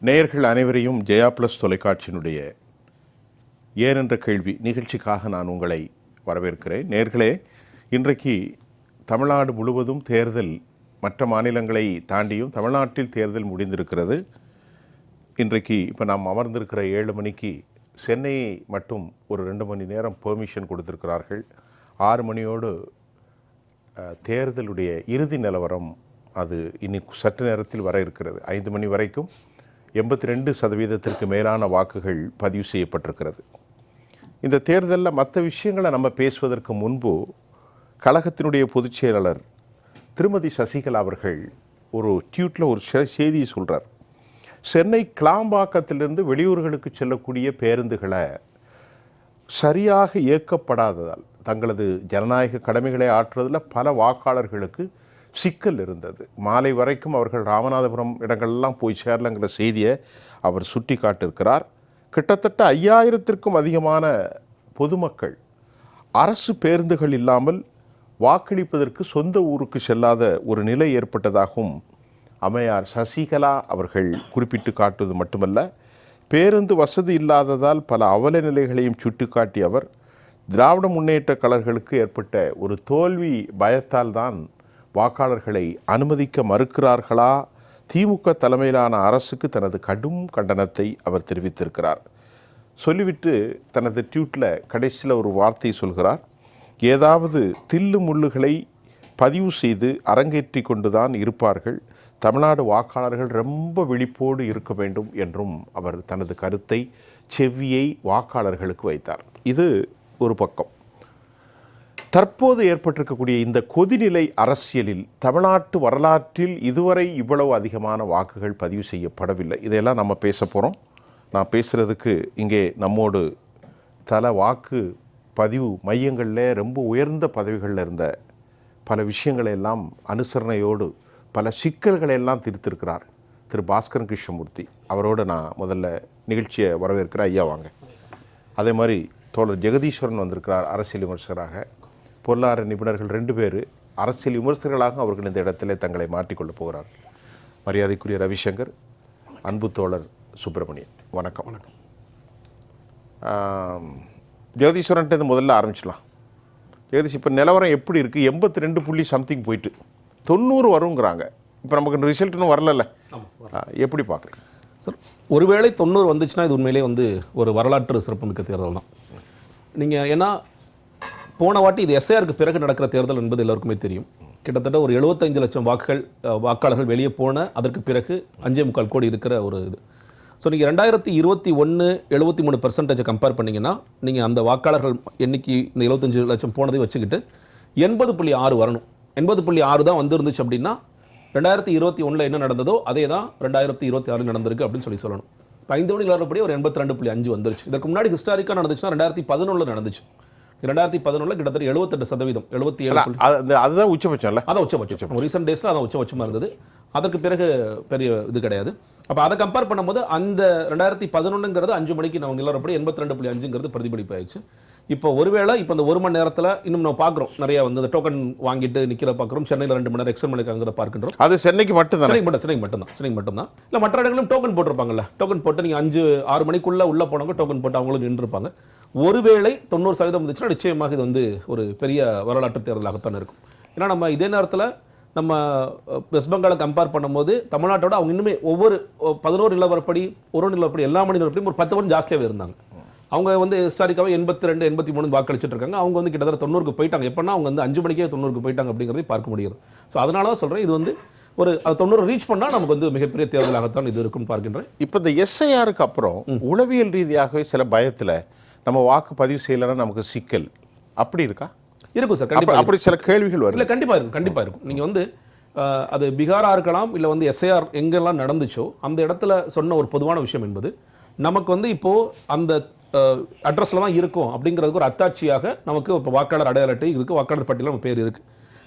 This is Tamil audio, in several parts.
நேயர்கள் அனைவரையும் ஜெயா பிளஸ் தொலைக்காட்சியினுடைய ஏனென்ற கேள்வி நிகழ்ச்சிக்காக நான் உங்களை வரவேற்கிறேன். நேயர்களே, இன்றைக்கு தமிழ்நாடு முழுவதும் தேர்தல் மற்ற மாநிலங்களை தாண்டியும் தமிழ்நாட்டில் தேர்தல் முடிந்திருக்கிறது. இன்றைக்கு இப்போ நாம் அமர்ந்திருக்கிற 7 மணிக்கு சென்னையை மட்டும் ஒரு 2 மணி நேரம் பெர்மிஷன் கொடுத்திருக்கிறார்கள். 6 மணியோடு தேர்தலுடைய இறுதி நிலவரம் அது இன்னைக்கு சற்று நேரத்தில் வர இருக்கிறது. 5 மணி வரைக்கும் 82% மேலான வாக்குகள் பதிவு செய்யப்பட்டிருக்கிறது. இந்த தேர்தலில் மற்ற விஷயங்களை நம்ம பேசுவதற்கு முன்பு கழகத்தினுடைய பொதுச் செயலாளர் திருமதி சசிகலா அவர்கள் ஒரு ட்வீட்டில் ஒரு செய்தியை சொல்கிறார். சென்னை கிளாம்பாக்கத்திலிருந்து வெளியூர்களுக்கு செல்லக்கூடிய பேருந்துகளை சரியாக இயக்கப்படாததால் தங்களது ஜனநாயக கடமைகளை ஆற்றுவதில் பல வாக்காளர்களுக்கு சிக்கல் இருந்தது. மாலை வரைக்கும் அவர்கள் ராமநாதபுரம் இடங்கள்லாம் போய் சேரலங்கிற செய்தியை அவர் சுட்டி காட்டியிருக்கிறார். கிட்டத்தட்ட 5000த்திற்கும் அதிகமான பொதுமக்கள் அரசு பேருந்துகள் இல்லாமல் வாக்களிப்பதற்கு சொந்த ஊருக்கு செல்லாத ஒரு நிலை ஏற்பட்டதாகவும் அம்மையார் சசிகலா அவர்கள் குறிப்பிட்டு காட்டுவது மட்டுமல்ல, பேருந்து வசதி இல்லாததால் பல அவல நிலைகளையும் சுட்டிக்காட்டிய அவர் திராவிட முன்னேற்ற கழகங்களுக்கு ஏற்பட்ட ஒரு தோல்வி பயத்தால் தான் வாக்காளர்களை அனுமதிக்க மறுக்கிறார்களா, திமுக தலைமையிலான அரசுக்கு தனது கடும் கண்டனத்தை அவர் தெரிவித்திருக்கிறார். சொல்லிவிட்டு தனது ட்வீட்டில் கடைசியில் ஒரு வார்த்தை சொல்கிறார். ஏதாவது தில்லு முள்ளுகளை பதிவு செய்து அரங்கேற்றி கொண்டுதான் இருப்பார்கள். தமிழ்நாடு வாக்காளர்கள் ரொம்ப விழிப்போடு இருக்க வேண்டும் என்றும் அவர் தனது கருத்தை செவ்வியை வாக்காளர்களுக்கு வைத்தார். இது ஒரு பக்கம். தற்போது ஏற்பட்டிருக்கக்கூடிய இந்த கொதிநிலை அரசியலில் தமிழ்நாட்டு வரலாற்றில் இதுவரை இவ்வளவு அதிகமான வாக்குகள் பதிவு செய்யப்படவில்லை. இதையெல்லாம் நம்ம பேச போகிறோம். நான் பேசுகிறதுக்கு இங்கே நம்மோடு வாக்கு பதிவு மையங்களில் ரொம்ப உயர்ந்த பதவிகளில் இருந்த பல விஷயங்களை எல்லாம் அனுசரணையோடு பல சிக்கல்களை எல்லாம் தீர்த்திருக்கிறார் திரு பாஸ்கரன் கிருஷ்ணமூர்த்தி. அவரோடு நான் முதல்ல நிகழ்ச்சியை வரவேற்கிறேன். ஐயா வாங்க. அதே மாதிரி தோழர் ஜெகதீஸ்வரன் வந்திருக்கிறார், அரசியல் விமர்சகராக. பொருளாதார நிபுணர்கள் 2 பேர் அரசியல் விமர்சகர்களாக அவர்கள் இந்த இடத்துல தங்களை மாற்றிக்கொள்ளப் போகிறார். மரியாதைக்குரிய ரவிசங்கர், அன்பு தோழர் சுப்பிரமணியன், வணக்கம். வணக்கம். ஜெகதீஸ்வரன்ட்டு முதல்ல ஆரம்பிச்சிடலாம். ஜெகதீஷ், இப்போ நிலவரம் எப்படி இருக்குது? 82 போயிட்டு 90 வருங்கிறாங்க. இப்போ நமக்கு ரிசல்ட் இன்னும் வரல, எப்படி பார்க்குறீங்க சார்? ஒருவேளை 90 வந்துச்சுன்னா இது உண்மையிலே ஒரு வரலாற்று சிறப்புமிக்க தேர்தல் தான். நீங்கள் ஏன்னா போன வாட்டி இது எஸ்ஐஆருக்கு பிறகு நடக்கிற தேர்தல் என்பது எல்லாருக்குமே தெரியும். கிட்டத்தட்ட ஒரு 75 லட்சம் வாக்காளர்கள் வெளியே போன அதற்கு பிறகு 5.25 கோடி இருக்கிற ஒரு இது. ஸோ நீங்கள் 2021 73% கம்பேர் பண்ணிங்கன்னா நீங்கள் அந்த வாக்காளர்கள் எண்ணிக்கை இந்த 75 லட்சம் போனதை வச்சுக்கிட்டு 80.6 வரணும். 80.6 தான் வந்துருந்துச்சு அப்படின்னா 2021 என்ன நடந்ததோ அதே தான் 2026 நடந்திருக்கு அப்படின்னு சொல்லணும். இப்போ 5 மணி நிலவரப்படி ஒரு 82.5 வந்துருச்சு. இதற்கு முன்னாடி ஹிஸ்டாரிக்காக நடந்துச்சுன்னா 2011 நடந்துச்சு. 2011 கிட்டத்தட்ட 78%, 77. அதுதான் உச்சபட்சம். அதான் உச்சபட்சம். ரீசெண்ட் டேஸில் அதான் உச்சபட்சமாக இருந்தது. அதற்கு பிறகு பெரிய இது கிடையாது. அப்போ அதை கம்பேர் பண்ணும்போது அந்த 2011ங்கிறது 5 மணிக்கு நம்ம நிலவரப்படி 82.5ங்கிறது பிரதிபலிப்பு ஆயிடுச்சு. இப்போ ஒருவேளை இப்போ இந்த 1 மணி நேரத்தில் இன்னும் நம்ம பார்க்குறோம், நிறைய இந்த டோக்கன் வாங்கிட்டு நிற்கிற பார்க்குறோம். சென்னையில் 2 மணி நேரம் எக்ஸ்டன் பண்ணிக்காங்கிற பார்க்கின்றோம். அது சென்னைக்கு மட்டும்தான். சென்னைக்கு மட்டும்தான். இல்லை, மற்ற இடங்களும் டோக்கன் போட்டிருப்பாங்கல்ல. டோக்கன் போட்டு நீங்கள் 5-6 மணிக்குள்ளே உள்ளே போனவங்க டோக்கன் போட்டு அவங்களும் நின்றுருப்பாங்க. ஒருவேளை 90% வந்துச்சுன்னா நிச்சயமாக இது ஒரு பெரிய வரலாற்று தேர்தலாகத்தான் இருக்கும். ஏன்னா நம்ம இதே நேரத்தில் நம்ம வெஸ்ட் பெங்காலை கம்பேர் பண்ணும்போது தமிழ்நாட்டோட அவங்க இன்னுமே ஒவ்வொரு 11 நிலவரப்படி ஒரு நிலவரப்படி எல்லா மணி நிலவரப்படியும் ஒரு 10% ஜாஸ்தியாகவே இருந்தாங்க. அவங்க ஹிஸ்டாரிக்காக 82, 83 வாக்களிச்சுட்டு இருக்காங்க. அவங்க கிட்டத்தட்ட 90க்கு போயிட்டாங்க. எப்படின்னா அவங்க 5 மணிக்கே 90க்கு போயிட்டாங்க அப்படிங்கிறதை பார்க்க முடியுது. ஸோ அதனால தான் சொல்கிறேன், இது ஒரு 90 ரீச் பண்ணால் நமக்கு மிகப்பெரிய தேர்தலாகத்தான் இது இருக்குன்னு பார்க்கின்றேன். இப்போ இந்த எஸ்ஐஆருக்கு அப்புறம் உளவியல் ரீதியாகவே சில பயத்தில் நம்ம வாக்கு பதிவு செய்யலைன்னா நமக்கு சிக்கல் அப்படி இருக்கா? இருக்கும் சார், கண்டிப்பாக. அப்படி சில கேள்விகள் வரும். இல்லை, கண்டிப்பாக இருக்கும். நீங்கள் அது பீகாராக இருக்கலாம், இல்லை எஸ்ஐஆர் எங்கெல்லாம் நடந்துச்சோ அந்த இடத்துல சொன்ன ஒரு பொதுவான விஷயம் என்பது நமக்கு இப்போது அந்த அட்ரஸில் தான் இருக்கும் அப்படிங்கிறதுக்கு ஒரு அத்தாட்சியாக நமக்கு இப்போ வாக்காளர் அடையாள அட்டை இருக்குது, வாக்காளர் பட்டியலில் நம்ம பேர் இருக்குது.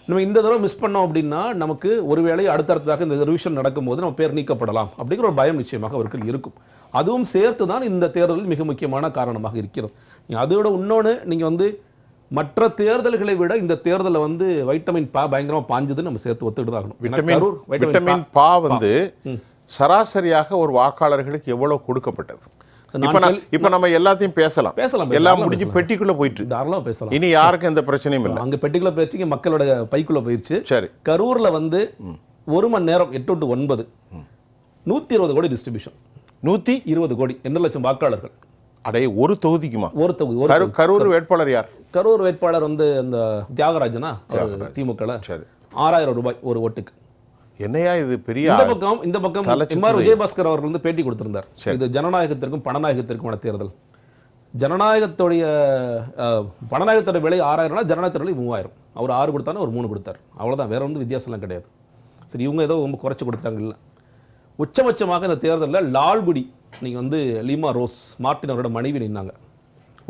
நம்ம இந்த தடவை மிஸ் பண்ணோம் அப்படின்னா நமக்கு ஒருவேளை அடுத்ததாக இந்த ரிவிஷன் நடக்கும்போது நம்ம பேர் நீக்கப்படலாம் அப்படிங்கிற ஒரு பயம் நிச்சயமாக அவர்கள் இருக்கும். அதுவும் சேர்த்து தான் இந்த தேர்தலில் மிக முக்கியமான காரணமாக இருக்கிறது. அதோட இன்னொன்று, நீங்கள் மற்ற தேர்தல்களை விட இந்த தேர்தலில் வைட்டமின் பா பயங்கரமாக பாஞ்சதுன்னு நம்ம சேர்த்து ஒத்துக்கிட்டு தான் ஆகணும். விட்டமின் பா சராசரியாக ஒரு வாக்காளர்களுக்கு எவ்வளவு கொடுக்கப்பட்டது? நான் இப்ப நம்ம எல்லாத்தையும் பேசலாம், எல்லாம் முடிஞ்சு பெட்டிக்குள்ள போயிட்டு தாராளமாக பேசலாம். இனி யாருக்கும் எந்த பிரச்சனையும் இல்லை. அங்கே பெட்டிக்குள்ள போயிடுச்சு, மக்களோட பைக்குள்ள போயிடுச்சு. சரி, கரூர்ல வந்து 1 மணி நேரம் 8 to 9 120 கோடி டிஸ்ட்ரிபியூஷன். 120 கோடி, 2 லட்சம் வாக்காளர்கள். அடைய ஒரு தொகுதிக்குமா? ஒரு தொகுதி. கரூர் வேட்பாளர் யார்? கரூர் வேட்பாளர் வந்து அந்த தியாகராஜனா, திமுக. சரி, 6000 ரூபாய் ஒரு ஓட்டுக்கு. என்னையா இது பெரிய இந்த பக்கம் எம்ஆர் விஜயபாஸ்கர் அவர்கள் வந்து பேட்டி கொடுத்திருந்தார். இது ஜனநாயகத்திற்கும் பணநாயகத்திற்குமான தேர்தல். ஜனநாயகத்தோடைய பணநாயகத்தோட விலை 6000, ஜனநாயகத்தோட விலை 3000. அவர் 6 கொடுத்தாரு, ஒரு 3 கொடுத்தார், அவ்வளவுதான். வேற வந்து வித்தியாசம்லாம் கிடையாது. சரி, இவங்க ஏதோ ரொம்ப குறைச்சி கொடுத்தாங்க. இல்லை, உச்சபட்சமாக இந்த தேர்தலில் லால்குடி நீங்க வந்து லீமா ரோஸ் மார்டின் அவரோட மனைவி நின்னாங்க.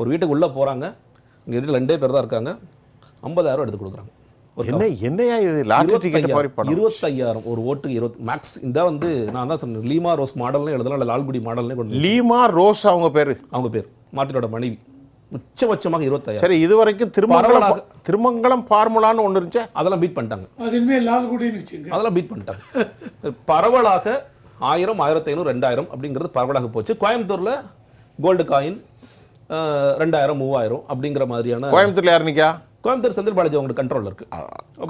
ஒரு வீட்டுக்கு உள்ள போறாங்க, இங்க வீட்டில் 2 பேர் தான் இருக்காங்க. 50,000 எடுத்து கொடுக்குறாங்க. என்னையா இது லாட்டரி டிக்கெட் மாதிரி பணம்? 25,000 ஒரு ஓட்டுக்கு 20 மேக்ஸ். இந்த வந்து நான் தான் சொன்னேன், லீமா ரோஸ் மாடல்னு எழுதலாம், இல்லை லால்குடி மாடல்னே கொண்டு. லீமா ரோஸ் அவங்க பேர் மார்ட்டினோட மனைவி. உச்சபட்சமாக 25,000. சரி, இது வரைக்கும் திருமங்கலம் ஃபார்முலான்னு ஒன்று இருந்துச்சு, அதெல்லாம் பீட் பண்ணிட்டாங்க. அதெல்லாம் பீட் பண்ணிட்டாங்க. பரவலாக 1000, 1500, 2000 அப்படிங்கிறது பரவலாக போச்சு. கோயம்புத்தூர்ல கோல்டு காயின் 2000, 3000 அப்படிங்கிற மாதிரியான. கோயம்புத்தூர்ல யார் நிக்கா? கோயம்புத்தூர் செந்தில் பாலாஜி அவங்க கண்ட்ரோல் இருக்கு.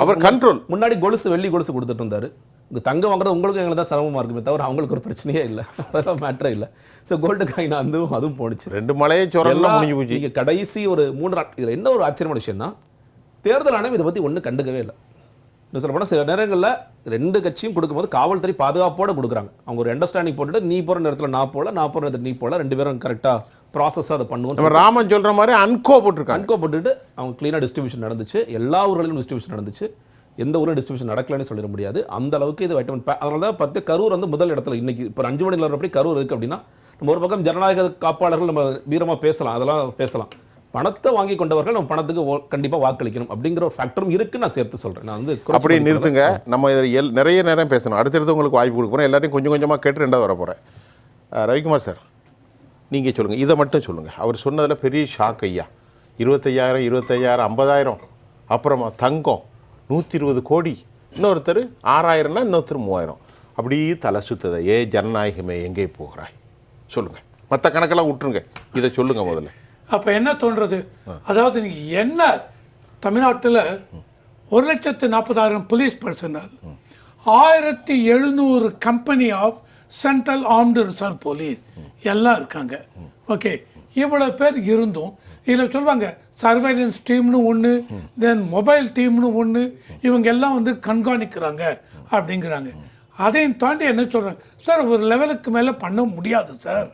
அவர் கண்ட்ரோல். முன்னாடி வெள்ளி கொலுசு கொடுத்துட்டு இருந்தாரு. இங்க தங்கம் வாங்குறது உங்களுக்கு எங்களுக்கு தான் சிரமமா இருக்குமே தவிர அவங்களுக்கு ஒரு பிரச்சனையே இல்லை, அதெல்லாம் மேட்டரே இல்லை. ஸோ கோல்டு காயின் அதுவும் போணுச்சு. 2 மலையே சொரலாம் முடிஞ்சு போச்சு. இங்கே கடைசி ஒரு 3 நாள். இதில் என்ன ஒரு ஆச்சரியமான விஷயம்னா, தேர்தல் ஆணையம் இதை பற்றி ஒன்றும் கண்டுக்கவே இல்லை. இன்னும் சொல்ல போனால் சில நேரங்களில் 2 கட்சியும் கொடுக்கும்போது காவல்துறை பாதுகாப்போடு கொடுக்குறாங்க. அவங்க ஒரு அண்டர்ஸ்டாண்டிங் போட்டுட்டு, நீ போகிற நேரத்தில் நான் போகல, நான் போகிற நேரத்தில் நீ போகல, 2 பேரும் கரெக்டாக ப்ராசஸாக அதை பண்ணுவோம். ராமன் சொல்கிற மாதிரி அன்கோ போட்டுட்டு அவங்க க்ளீனாக டிஸ்ட்ரிபியூஷன் நடந்துச்சு. எல்லா ஊர்களிலும் டிஸ்ட்ரிபியூஷன் நடந்துச்சு. எந்த ஊரில் டிஸ்ட்ரிபியூஷன் நடக்கலன்னு சொல்லிட முடியாது. அந்த அளவுக்கு இது வைட்டமின். அதனால தான் 10 கரூர் வந்து முதல் இடத்துல. இன்னைக்கு இப்போ 5 மணி நேரம் அப்படி கரூர் இருக்குது அப்படின்னா, நம்ம ஒரு பக்கம் ஜனநாயக காப்பாளர்கள் நம்ம வீரமாக பேசலாம், அதெல்லாம் பேசலாம். பணத்தை வாங்கி கொண்டவர்கள் நம்ம பணத்துக்கு கண்டிப்பாக வாக்களிக்கணும் அப்படிங்கிற ஒரு ஃபேக்டரும் இருக்குன்னு நான் சேர்த்து சொல்கிறேன். நான் வந்து அப்படி நிறுத்துங்க. நம்ம இதில் நிறைய நேரம் பேசணும். அடுத்தடுத்து உங்களுக்கு வாய்ப்பு கொடுக்க போகிறேன். எல்லாத்தையும் கொஞ்சம் கொஞ்சமாக கேட்டு 2வது வர போகிறேன். ரவிக்குமார் சார், நீங்கள் சொல்லுங்கள், இதை மட்டும் சொல்லுங்கள். அவர் சொன்னதில் பெரிய ஷாக் ஐயா. 25,000, 50,000, அப்புறமா தங்கம் 120 கோடி, இன்னொருத்தர் 6000னா இன்னொருத்தர் 3000. அப்படியே தலை சுத்ததை. ஜனநாயகமே எங்கே போகிறாய் சொல்லுங்கள். மற்ற கணக்கெல்லாம் விட்டுருங்க, இதை சொல்லுங்கள் முதல்ல. அப்போ என்ன தோன்றது? அதாவது நீங்கள் என்ன தமிழ்நாட்டில் 1,40,000 police personnel, 1700 company of central armed reserve police எல்லாம் இருக்காங்க. ஓகே, இவ்வளோ பேர் இருந்தும் இதில் சொல்லுவாங்க சர்வைலன்ஸ் டீம்னு ஒன்று, தென் மொபைல் டீம்னு ஒன்று, இவங்க எல்லாம் வந்து கண்காணிக்கிறாங்க அப்படிங்கிறாங்க. அதையும் தாண்டி என்ன சொல்கிறாங்க சார், ஒரு லெவலுக்கு மேலே பண்ண முடியாது சார்.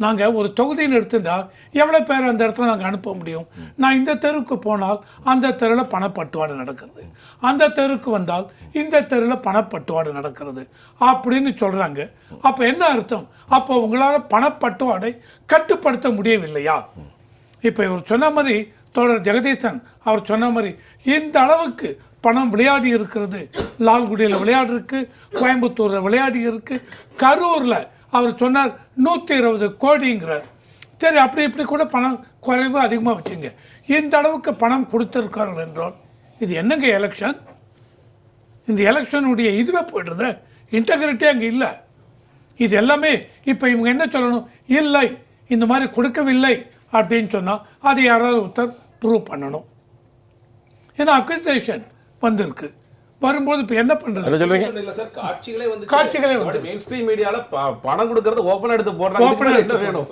நாங்கள் ஒரு தொகுதின்னு எடுத்துட்டா எவ்வளோ பேர் அந்த இடத்துல நாங்கள் அனுப்ப முடியும்? நான் இந்த தெருவுக்கு போனால் அந்த தெருவில் பணப்பட்டுவாடு நடக்கிறது, அந்த தெருவுக்கு வந்தால் இந்த தெருவில் பணப்பட்டுவாடு நடக்கிறது அப்படின்னு சொல்கிறாங்க. அப்போ என்ன அர்த்தம்? அப்போ உங்களால் பணப்பட்டுவாடை கட்டுப்படுத்த முடியவில்லையா? இப்போ இவர் சொன்ன மாதிரி, தோழர் ஜெகதீசன் அவர் சொன்ன மாதிரி, இந்த அளவுக்கு பணம் விளையாடி இருக்கிறது. லால்குடியில் விளையாடி இருக்கு, கோயம்புத்தூரில் விளையாடி இருக்கு, கரூரில் அவர் சொன்னார் 120 கோடிங்கிறார். சரி, அப்படி இப்படி கூட பணம் குறைவு அதிகமாக வச்சுங்க. இந்த அளவுக்கு பணம் கொடுத்துருக்கார்கள் என்றால் இது என்னங்க எலெக்ஷன்? இந்த எலெக்ஷனுடைய இதுவே போய்டுறது, இன்டெகிரிட்டி அங்கே இல்லை. இது எல்லாமே இப்போ இவங்க என்ன சொல்லணும்? இல்லை, இந்த மாதிரி கொடுக்கவில்லை அப்படின்னு சொன்னால் அது யாராவது ஒருத்தர் ப்ரூவ் பண்ணணும். ஏன்னா அக்யூசேஷன் வந்திருக்கு. வரும்போது இப்போ என்ன பண்றது? காட்சிகளே வந்து மெயின் ஸ்ட்ரீம் மீடியால பணம் கொடுக்கறது ஓபன் எடுத்து போடுறாங்க. என்ன வேணும்?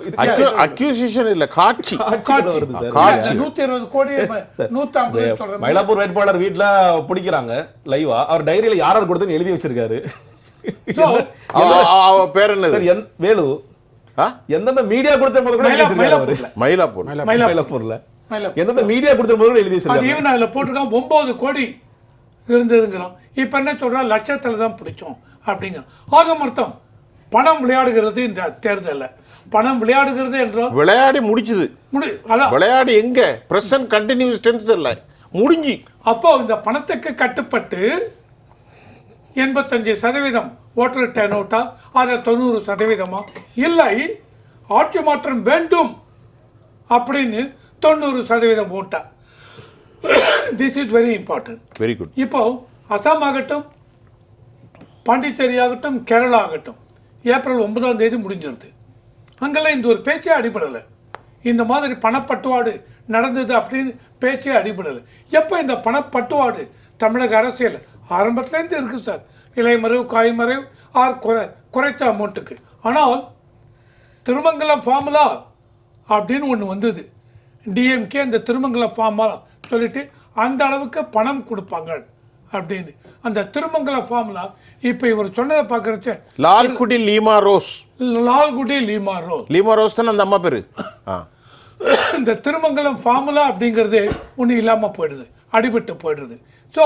அக்யூசேஷன் இல்ல, காட்சி வருது சார். காட்சி 120 கோடி 150 சொல்றாங்க. மயிலாப்பூர் வேட்பாளர் வீட்ல பிடிக்கிறாங்க லைவா. அவர் டைரியில யாராவது கொடுத்துன்னு எழுதி வச்சிருக்காரு. பேர் என்ன சார்? வேலு. எந்தெந்த மீடியா கொடுத்த போது கூட எழுதி வச்சிருக்காரு. மயிலாப்பூர்ல எந்தெந்த மீடியா கொடுத்த போது கூட எழுதி வச்சிருக்காரு. ஈவன் அதுல போட்டிருக்காங்க 9 கோடி இருந்ததுங்கிறோம். இப்போ என்ன சொல்கிறோம்? லட்சத்தில் தான் பிடிச்சோம் அப்படிங்கிறோம். ஆக மொத்தம் பணம் விளையாடுகிறது இந்த தேர்தலில். பணம் விளையாடுகிறது என்றால் விளையாடி முடிச்சுது. விளையாடி எங்க பிரசன்ட் கண்டினியூஸ் டென்ஸ் இல்லை, முடிஞ்சு. அப்போ இந்த பணத்துக்கு கட்டுப்பட்டு 85% ஓட்டர் டர்ன் அவுட்டா, அதை 90% இல்லை ஆட்சி மாற்றம் வேண்டும் அப்படின்னு 90% ஓட்டா. This is very important. Very good. இப்போ அசாம் ஆகட்டும், பாண்டிச்சேரி ஆகட்டும், கேரளா ஆகட்டும், ஏப்ரல் 9ஆம் தேதி முடிஞ்சிருது. அங்கெல்லாம் இந்த ஒரு பேச்சே அடிபடலை. இந்த மாதிரி பணப்பட்டுவாடு நடந்தது அப்படின்னு பேச்சே அடிபடலை. எப்போ இந்த பணப்பட்டுவாடு தமிழக அரசியல் ஆரம்பத்துலேருந்து இருக்குது சார். இலைமறைவு காய்மறைவு ஆர் குறைத்த அமௌண்ட்டுக்கு. ஆனால் திருமங்கலம் ஃபார்முலா அப்படின்னு ஒன்று வந்தது. டிஎம்கே அந்த திருமங்கலம் ஃபார்முலா சொல்லிட்டு அந்த அளவுக்கு பணம் கொடுப்பாங்க அப்படின்னு. அந்த திருமங்கலம் ஃபார்முலா இப்போ இவர் சொன்னதை பார்க்குறச்ச லால்குடி லீமா ரோஸ் லீமா ரோஸ் தானே அந்த அம்மா பேர். இந்த திருமங்கலம் ஃபார்முலா அப்படிங்கிறது ஒன்றும் இல்லாமல் போயிடுது, அடிபட்டு போயிடுது. ஸோ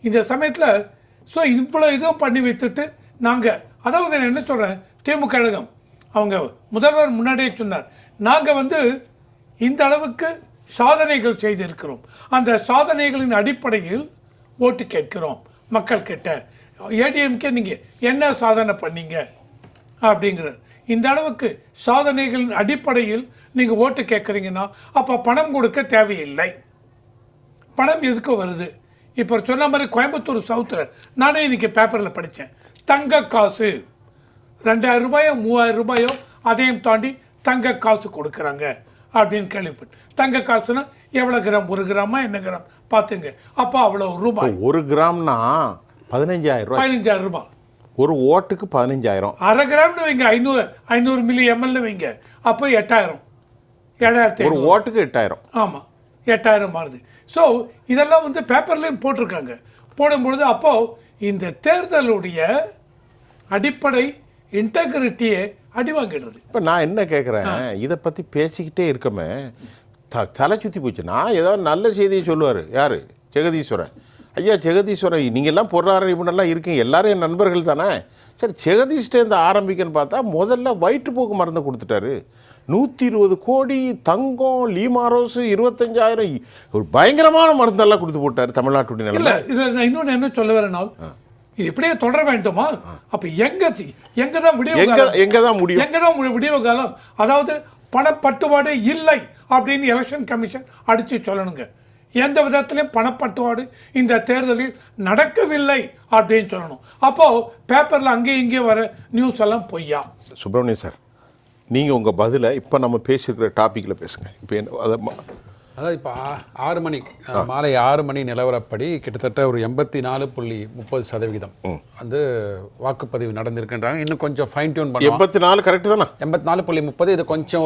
இந்த சமயத்தில் இவ்வளோ இதுவும் பண்ணி வைத்துட்டு நாங்கள், அதாவது நான் என்ன சொல்கிறேன், திமுக கழகம் அவங்க முதல்வர் முன்னாடியே சொன்னார், நாங்கள் இந்த அளவுக்கு சாதனைகள் செய்திருக்கிறோம், அந்த சாதனைகளின் அடிப்படையில் ஓட்டு கேட்கிறோம் மக்கள் கிட்ட. ஏடிஎம்கே நீங்கள் என்ன சாதனை பண்ணீங்க அப்படிங்கிறது. இந்த அளவுக்கு சாதனைகளின் அடிப்படையில் நீங்கள் ஓட்டு கேட்குறீங்கன்னா அப்போ பணம் கொடுக்க தேவையில்லை. பணம் எதுக்கு வருது? இப்போ சொன்ன மாதிரி கோயம்புத்தூர் சவுத்தில் நானே இன்றைக்கி பேப்பரில் படித்தேன், தங்க காசு 2000 ரூபாயோ 3000 ரூபாயோ அதையும் தாண்டி தங்க காசு கொடுக்குறாங்க அப்படின்னு கேள்விப்பட்டு. தங்க காசுனா எவ்வளோ கிராம், 1 கிராமா என்ன கிராம் பார்த்துங்க. அப்போ அவ்வளோ ரூபாய். 1 கிராம்னா 15,000 ரூபாய். ஒரு ஓட்டுக்கு 15,000. அரை கிராம்னு வைங்க, 500 மில்லி எம்எல்னு வைங்க, அப்போ 8,000. ஒரு ஓட்டுக்கு 8,000. ஆமாம், 8,000 மாறுது. ஸோ இதெல்லாம் பேப்பர்லேயும் போட்டிருக்காங்க. போடும்பொழுது அப்போது இந்த தேர்தலுடைய அடிப்படை இன்டெகிரிட்டியே அடி வாங்கிடுறது. இப்போ நான் என்ன கேட்குறேன், இதை பற்றி பேசிக்கிட்டே இருக்கமே தலை சுற்றி போச்சு. நான் ஏதாவது நல்ல செய்தியை சொல்லுவார் யார், ஜெகதீஸ்வரன் ஐயா. ஜெகதீஸ்வரன் நீங்கள்லாம் பொருளாதார நிபுணர்லாம் இருக்கீங்க, எல்லாரும் என் நண்பர்கள் தானே. சரி, ஜெகதீஷ்டேருந்து ஆரம்பிக்கன்னு பார்த்தா முதல்ல வயிற்றுப்போக்கு மருந்து கொடுத்துட்டாரு. 120 கோடி தங்கம், லீமாரோஸ் 25,000, ஒரு பயங்கரமான மருந்தெல்லாம் கொடுத்து போட்டார் தமிழ்நாட்டுடைய நிலைமை. இதில் நான் இன்னொன்று என்ன சொல்ல வரேனால், இது இப்படியே தொடர வேண்டுமா? அப்போ எங்கே தான் விடிவு காலம்? அதாவது பணப்பட்டுவாடு இல்லை அப்படின்னு எலெக்ஷன் கமிஷன் அடித்து சொல்லணுங்க. எந்த விதத்திலையும் பணப்பட்டுவாடு இந்த தேர்தலில் நடக்கவில்லை அப்படின்னு சொல்லணும். அப்போது பேப்பரில் அங்கேயும் இங்கேயும் வர நியூஸ் எல்லாம் பொய்யா. சுப்பிரமணியன் சார், நீங்கள் உங்கள் பதிலை இப்போ நம்ம பேசியிருக்கிற டாப்பிக்கில் பேசுங்க. இப்போ அதாவது இப்போ 6 மணி மாலை 6 மணி நிலவரப்படி கிட்டத்தட்ட ஒரு 84.30% வாக்குப்பதிவு நடந்திருக்கின்றாங்க. இன்னும் கொஞ்சம் ஃபைன் டியூன் பண்ணி 84 கரெக்டு தானே, 84.30. இது கொஞ்சம்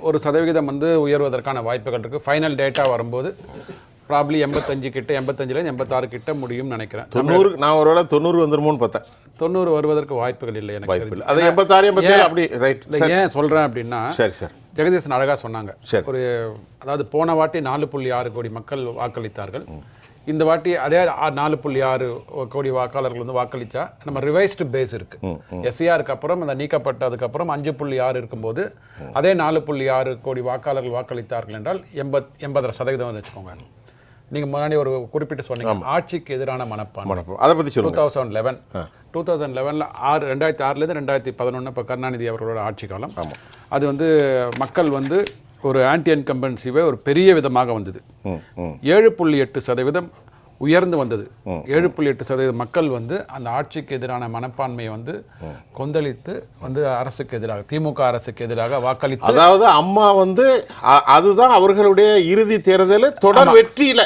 ஒரு சதவிகிதம் உயர்வதற்கான வாய்ப்புகள் இருக்குது. ஃபைனல் டேட்டா வரும்போது ப்ராப்ளி 85 கிட்ட, 85லேருந்து 86 கிட்ட முடியும்னு நினைக்கிறேன். 90 நான் ஒருவேளை 90 வந்துருமோன்னு பார்த்தேன். 90 வருவதற்கு வாய்ப்புகள் இல்லை எனக்கு. அது 86, 87 அப்படி ரைட். ஏன் சொல்கிறேன் அப்படின்னா, சரி சார், ஜெகதீசன் அழகாக சொன்னாங்க. அதாவது போன வாட்டி 4.6 கோடி மக்கள் வாக்களித்தார்கள். இந்த வாட்டி அதே 4.6 கோடி வாக்காளர்கள் வாக்களித்தா நம்ம ரிவைஸ்டு பேஸ் இருக்குது. எஸ்சிஆருக்கு அப்புறம் அந்த நீக்கப்பட்டதுக்கப்புறம் 5.6 இருக்கும்போது அதே 4.6 கோடி வாக்காளர்கள் வாக்களித்தார்கள் என்றால் 80% வச்சுக்கோங்க. நீங்கள் முன்னாடி ஒரு குறிப்பிட்டு சொன்னீங்க, ஆட்சிக்கு எதிரான மனப்பான்மை. அதை பற்றி சொல்லுங்க. 2011 2006லேருந்து 2011 இப்போ கருணாநிதி அவர்களோட ஆட்சி காலம். அது மக்கள் ஒரு ஆன்டி இன்கம்பன்சிவை ஒரு பெரிய விதமாக வந்தது. 7.8% உயர்ந்து வந்தது. 7.8% மக்கள் அந்த ஆட்சிக்கு எதிரான மனப்பான்மையை கொந்தளித்து அரசுக்கு எதிராக, திமுக அரசுக்கு எதிராக வாக்களித்து, அதாவது அம்மா அதுதான் அவர்களுடைய இறுதி தேர்தல் தொடர் வெற்றியில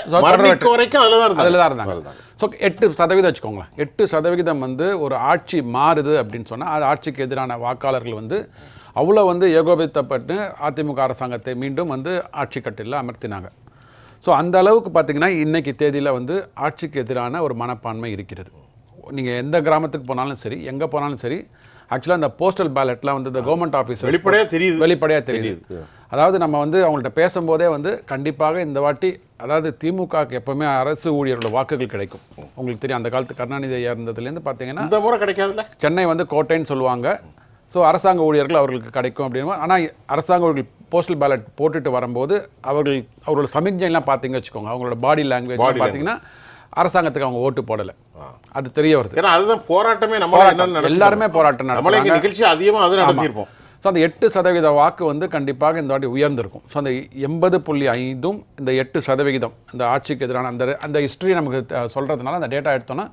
வரைக்கும் அதில் தான் இருந்தாங்க. ஸோ 8% வச்சுக்கோங்களேன். 8% ஒரு ஆட்சி மாறுது அப்படின்னு சொன்னால் அது ஆட்சிக்கு எதிரான வாக்காளர்கள் அவ்வளோ ஏகோபித்தப்பட்டு அதிமுக அரசாங்கத்தை மீண்டும் ஆட்சி கட்டிலில் அமர்த்தினாங்க. ஸோ அந்த அளவுக்கு பார்த்திங்கன்னா இன்றைக்கி தேதியில் ஆட்சிக்கு எதிரான ஒரு மனப்பான்மை இருக்கிறது. நீங்கள் எந்த கிராமத்துக்கு போனாலும் சரி, எங்கே போனாலும் சரி, ஆக்சுவலாக அந்த போஸ்டல் பேலட்லாம் இந்த கவர்மெண்ட் ஆஃபீஸ் வெளிப்படையாக தெரியுது. அதாவது நம்ம அவங்கள்ட்ட பேசும்போதே கண்டிப்பாக இந்த வாட்டி, அதாவது திமுகவுக்கு எப்போவுமே அரசு ஊழியர்களோட வாக்குகள் கிடைக்கும். உங்களுக்கு தெரியும், அந்த காலத்து கருணாநிதி இருந்ததுலேருந்து பார்த்தீங்கன்னா இந்த முறை கிடைக்காதுல்ல. சென்னை கோட்டைன்னு சொல்லுவாங்க. ஸோ அரசாங்க ஊழியர்கள் அவர்களுக்கு கிடைக்கும் அப்படின்னு. ஆனால் அரசாங்க ஊழியர்கள் போஸ்டல் பேலட் போட்டுட்டு வரும்போது அவர்களோட சமிக்ஞைலாம் பார்த்தீங்க வச்சுக்கோங்க, அவங்களோட பாடி லாங்குவேஜ் பார்த்தீங்கன்னா அரசாங்கத்துக்கு அவங்க ஓட்டு போடலை. அது தெரிய வருது. ஏன்னா அதுதான் போராட்டமே, எல்லாருமே போராட்டம் நடத்துறாங்க. நிகழ்ச்சி அதிகமாக அது நடத்தியிருப்போம். ஸோ அந்த 8% வாக்கு கண்டிப்பாக இந்த வாட்டி உயர்ந்திருக்கும். ஸோ அந்த 80.5 இந்த 8% இந்த ஆட்சிக்கு எதிரான அந்த ஹிஸ்ட்ரி நமக்கு சொல்கிறதுனால அந்த டேட்டா எடுத்தோன்னா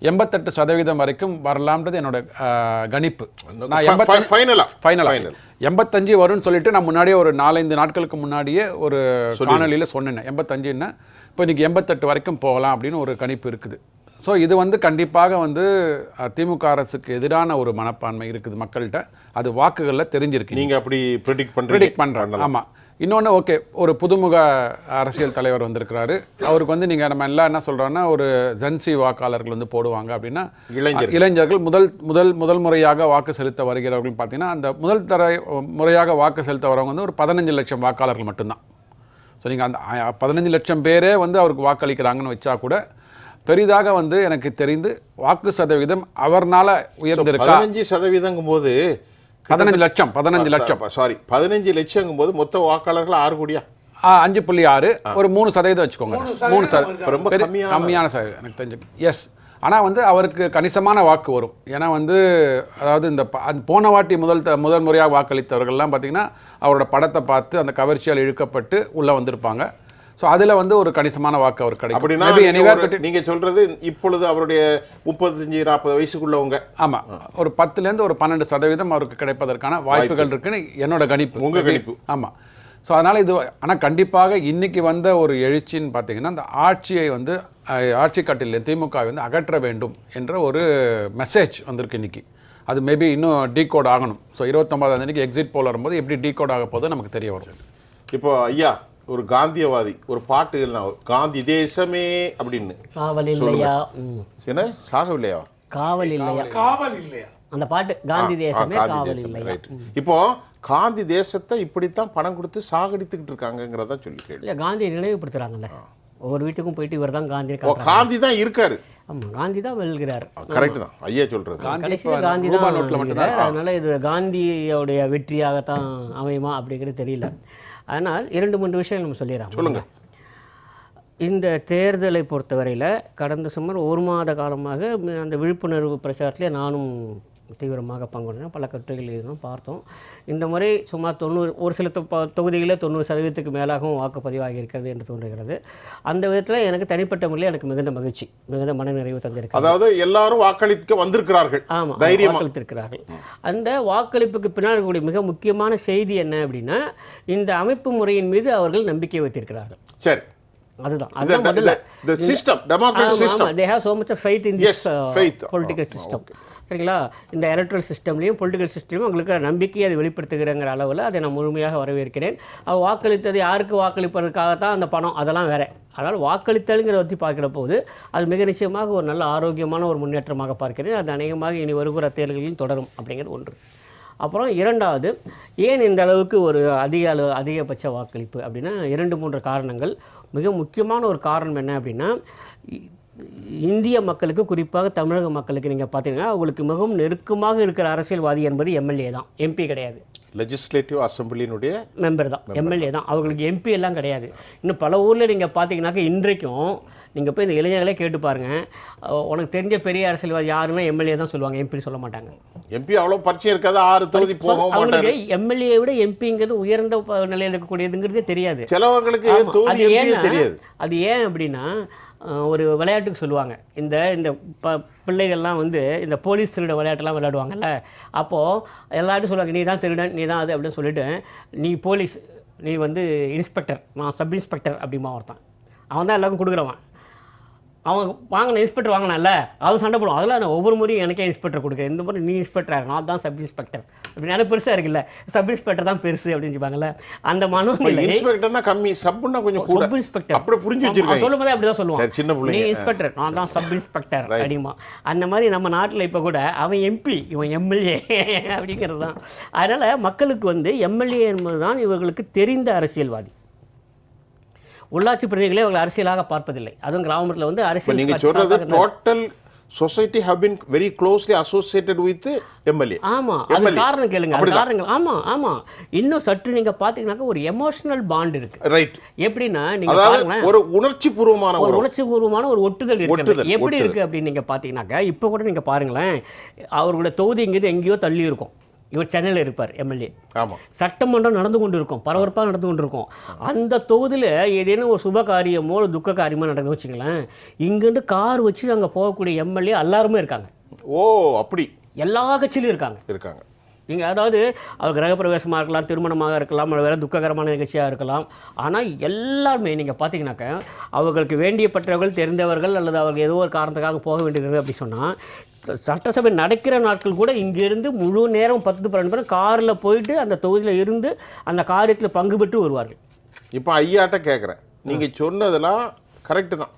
88% வரைக்கும் வரலாம்ன்றது என்னோட கணிப்பு. நான் ஃபைனலா 85 வரும்னு சொல்லிட்டு நான் முன்னாடியே ஒரு 4-5 நாட்களுக்கு முன்னாடியே ஒரு காணொலியில் சொன்னேன் 85ன்னா. இப்போ இன்னைக்கு 88 வரைக்கும் போகலாம் அப்படின்னு ஒரு கணிப்பு இருக்குது. ஸோ இது வந்து கண்டிப்பாக வந்து திமுக அரசுக்கு எதிரான ஒரு மனப்பான்மை இருக்குது மக்கள்கிட்ட. அது வாக்குகளில் தெரிஞ்சிருக்கு. நீங்கள் அப்படி ப்ரெடிக்ட் பண்ணுறாங்க. ஆமாம். இன்னொன்று ஓகே, ஒரு புதுமுக அரசியல் தலைவர் வந்திருக்கிறாரு. அவருக்கு வந்து நீங்கள் நம்ம எல்லாம் என்ன சொல்கிறோன்னா ஒரு ஜென்சி வாக்காளர்கள் வந்து போடுவாங்க அப்படின்னா இளைஞர்கள் முதல் முறையாக வாக்கு செலுத்த வருகிறவர்கள் பார்த்தீங்கன்னா அந்த முறையாக வாக்கு செலுத்த வரவங்க வந்து ஒரு 15 லட்சம் வாக்காளர்கள் மட்டும்தான். ஸோ நீங்கள் அந்த 15 லட்சம் பேரே வந்து அவருக்கு வாக்களிக்கிறாங்கன்னு வச்சா கூட பெரிதாக வந்து எனக்கு தெரிந்து வாக்கு சதவீதம் அவர்னால உயர்ந்திருக்கா. 15% போது 15 லட்சம் சாரி 15 லட்சம் போது மொத்த வாக்காளர்கள் 6 கோடியா 5.6 ஒரு 3% வச்சுக்கோங்க. 3% ரொம்ப கம்மியான சதவீதம் எனக்கு தெரிஞ்சு. எஸ், ஆனால் வந்து அவருக்கு கணிசமான வாக்கு வரும். ஏன்னா வந்து அதாவது இந்த போன வாட்டி முதல் முறையாக வாக்களித்தவர்கள்லாம் பார்த்தீங்கன்னா அவரோட படத்தை பார்த்து அந்த கவர்ச்சியால் இழுக்கப்பட்டு உள்ளே வந்திருப்பாங்க. ஸோ அதில் வந்து ஒரு கணிசமான வாக்கு அவர் கிடைக்கும். அப்படின்னா நீங்கள் சொல்கிறது இப்பொழுது அவருடைய 35-40 வயசுக்குள்ளவங்க ஆமாம் ஒரு 10லேருந்து ஒரு 12% அவருக்கு கிடைப்பதற்கான வாய்ப்புகள் இருக்குன்னு என்னோட கணிப்பு. உங்கள் கணிப்பு? ஆமாம். ஸோ அதனால் இது ஆனால் கண்டிப்பாக இன்றைக்கி வந்த ஒரு எழுச்சின்னு பார்த்தீங்கன்னா இந்த ஆட்சியை வந்து ஆட்சி கட்டில் திமுக வந்து அகற்ற வேண்டும் என்ற ஒரு மெசேஜ் வந்திருக்கு இன்றைக்கி. அது மேபி இன்னும் டீகோட் ஆகணும். ஸோ 29ஆம் தேதிக்கு எக்ஸிட் போல் வரும்போது எப்படி டீகோட் ஆக போது நமக்கு தெரிய வரும். இப்போ ஐயா ஒரு காந்தியவாதி ஒரு பாட்டு எழுதினார், காந்தி தேசமே அப்படின்னு. காவல் இல்லையா? என்ன சாகவில்லையா? காவல் இல்லையா? காவல் இல்லையா அந்த பாட்டு. காந்தி தேசமே காவல் இல்லையா? இப்போ காந்தி தேசத்தை இப்படித்தான் பணம் கொடுத்து சாகடித்துக்கிட்டு இருக்காங்கிறத சொல்லி கேள்வி. இல்லை, காந்தியை நினைவுபடுத்துறாங்கல்ல. ஒவ்வொரு வீட்டுக்கும் போயிட்டு இவர் தான் காந்தி. காந்தி தான் இருக்காரு. ஆமாம், காந்தி தான் வெல்கிறார். கரெக்ட் தான் ஐயா சொல்றது. கடைசியில் காந்தி தான் வெல்கிறார். அதனால இது காந்தியோடைய வெற்றியாகத்தான் அமையுமா அப்படிங்கிறது தெரியல. அதனால் 2-3 விஷயங்கள் நம்ம சொல்லிடுறோம். சொல்லுங்க. இந்த தேர்தலை பொறுத்தவரையில் கடந்த சுமார் 1 மாத காலமாக அந்த விழிப்புணர்வு பிரச்சாரத்திலே நானும் தீவிரமாக பங்குறேன். பல கட்டுரைகள் எழுதினோம், பார்த்தோம். இந்த முறை சுமார் 90 ஒரு சில தொகுதிகளில் 90% மேலாகவும் வாக்குப்பதிவாகி இருக்கிறது என்று தோன்றுகிறது. அந்த விதத்தில் எனக்கு தனிப்பட்ட முறையில் எனக்கு மிகுந்த மகிழ்ச்சி, மிகுந்த மனநிறைவு தந்திருக்கு. அதாவது எல்லாரும் வாக்களிக்க வந்திருக்கிறார்கள். ஆமாம், வாக்களித்திருக்கிறார்கள். அந்த வாக்களிப்புக்கு பின்னால் கூடிய மிக முக்கியமான செய்தி என்ன அப்படின்னா, இந்த அமைப்பு முறையின் மீது அவர்கள் நம்பிக்கை வைத்திருக்கிறார்கள். சரி, அதுதான் they have so much of faith in this political system. சரிங்களா? இந்த எலக்ட்ரல் சிஸ்டம்லையும் பொலிட்டிக்கல் சிஸ்டம்லையும் உங்களுக்கு நம்பிக்கை அதை வெளிப்படுத்துகிறங்கிற அளவில் அதை நான் முழுமையாக வரவேற்கிறேன். அவர் வாக்களித்தது யாருக்கு வாக்களிப்பதற்காகத்தான் அந்த பணம், அதெல்லாம் வேறு. அதனால் வாக்களித்தல்ங்கிற பற்றி பார்க்கிற போது அது மிக நிச்சயமாக ஒரு நல்ல ஆரோக்கியமான ஒரு முன்னேற்றமாக பார்க்கிறேன். அது அநேகமாக இனி வருகிற தேர்தல்களில் தொடரும் அப்படிங்கிறது ஒன்று. அப்புறம் இரண்டாவது, ஏன் இந்த அளவுக்கு ஒரு அதிகபட்ச வாக்களிப்பு அப்படின்னா 2-3 காரணங்கள். மிக முக்கியமான ஒரு காரணம் என்ன அப்படின்னா, இந்திய மக்களுக்கு, குறிப்பாக தமிழக மக்களுக்கு நீங்கள் பார்த்தீங்கன்னா அவங்களுக்கு மிகவும் நெருக்கமாக இருக்கிற அரசியல்வாதி என்பது எம்எல்ஏ தான், எம்பி கிடையாது. லெஜிஸ்லேட்டிவ் அசம்பிளினுடைய மெம்பர் தான், எம்எல்ஏ தான். அவங்களுக்கு எம்பி எல்லாம் கிடையாது. இன்னும் பல ஊரில் நீங்கள் பார்த்தீங்கன்னாக்கா இன்றைக்கும் நீங்கள் போய் இந்த இளைஞர்களே கேட்டு பாருங்கள், உனக்கு தெரிஞ்ச பெரிய அரசியல்வாதி யாருன்னா எம்எல்ஏ தான் சொல்லுவாங்க, எம்பின்னு சொல்ல மாட்டாங்க. எம்பி அவ்வளோ பரிச்சயம் இருக்காது, 6 தொகுதி போக மாட்டாங்க. எம்எல்ஏ விட எம்பிங்கிறது உயர்ந்த நிலையில் இருக்கக்கூடியதுங்கிறதே தெரியாது சிலவர்களுக்கு. அது ஏன் அப்படின்னா, ஒரு விளையாட்டுக்கு சொல்லுவாங்க, இந்த பிள்ளைகள்லாம் வந்து இந்த போலீஸ் திருட விளையாட்டெல்லாம் விளையாடுவாங்கல்ல. அப்போது எல்லாரும் சொல்லுவாங்க, நீ தான் திருடன், நீ தான் அது அப்படின்னு சொல்லிட்டு, நீ போலீஸ், நீ வந்து இன்ஸ்பெக்டர், நான் சப் இன்ஸ்பெக்டர் அப்படிமா ஒருத்தான். அவன் தான் எல்லாருக்கும் கொடுக்குறவன். அவன் வாங்கின இன்ஸ்பெக்டர் வாங்கினால அது சண்டை போடுவோம். அதில் நான் ஒவ்வொரு முறையும் எனக்கே இன்ஸ்பெக்டர் கொடுக்குறேன். இந்த மாதிரி நீ இன்ஸ்பெக்டர், நான் தான் சப் இன்ஸ்பெக்டர் அப்படின்னு. எனக்கு பெருசாக இருக்குல்ல, சப் இன்ஸ்பெக்டர் தான் பெருசு அப்படின்னு சொல்லுவாங்கல்ல. அந்த மனோநிலை இன்ஸ்பெக்டர்னா கம்மி, சப்னா கொஞ்சம் கூட. சப் இன்ஸ்பெக்டர் அப்படி புரிஞ்சு வச்சிருக்காங்க. சொல்லும்போது அப்படி தான் சொல்லுவான், சின்ன பிள்ளை நீ இன்ஸ்பெக்டர், நான் தான் சப் இன்ஸ்பெக்டர் அப்படிமா. அந்த மாதிரி நம்ம நாட்டில் இப்போ கூட அவன் எம்பி, இவன் எம்எல்ஏ அப்படிங்கிறது தான். அதனால் மக்களுக்கு வந்து எம்எல்ஏ என்பது தான் இவர்களுக்கு தெரிந்த அரசியல்வாதி. உள்ளாட்சி பிரதிகளை அவர்கள் அரசியலாக பார்ப்பதில்லை. அதுவும் கிராமத்தில் வந்து அரசியல். நீங்க சொல்றது total society have been very closely associated with MLA. ஆமா, அது காரணம் கேளுங்க, அது காரணங்கள். ஆமா ஆமா, இன்னும் சற்று நீங்க பாத்தீங்கன்னாக்க ஒரு எமோஷனல் பாண்ட் இருக்கு. ரைட். எப்படின்னா நீங்க பாருங்க, ஒரு உணர்ச்சிபூர்வமான ஒரு ஒட்டுதல் இருக்கு. எப்படி இருக்கு அப்படின்னு நீங்க பாத்தீங்கன்னாக்க, இப்போ கூட நீங்க பாருங்களேன், அவர்களோட தொகுதிங்கிறது எங்கேயோ தள்ளி இருக்கும். இவர் சென்னையில் இருப்பார் எம்எல்ஏ. ஆமாம். சட்டமன்றம் நடந்து கொண்டு இருக்கும், பரபரப்பாக நடந்து கொண்டு இருக்கும். அந்த தொகுதியில் ஏதேனும் ஒரு சுப காரியமோ ஒரு துக்க காரியமோ நடந்து வச்சுங்களேன், இங்கேருந்து கார் வச்சு அங்கே போகக்கூடிய எம்எல்ஏ எல்லாருமே இருக்காங்க. ஓ, அப்படி எல்லா கட்சியிலும் இருக்காங்க. நீங்கள் அதாவது அவர் கிரகப்பிரவேசமாக இருக்கலாம், திருமணமாக இருக்கலாம், வேறு துக்ககரமான நிகழ்ச்சியாக இருக்கலாம். ஆனால் எல்லாருமே நீங்கள் பார்த்தீங்கன்னாக்க அவர்களுக்கு வேண்டியப்பட்டவர்கள், தெரிந்தவர்கள், அல்லது அவர்கள் ஏதோ ஒரு காரணத்துக்காக போக வேண்டியது அப்படி சொன்னால், சட்டசபை நடக்கிற நாட்கள் கூட இங்கேருந்து முழு நேரம் 10-12 பேர் காரில் போயிட்டு அந்த தொகுதியில் இருந்து அந்த காரியத்தில் பங்கு பெற்று வருவார்கள். இப்போ ஐயாட்ட கேட்குறேன், நீங்கள் சொன்னதெல்லாம் கரெக்டு தான்.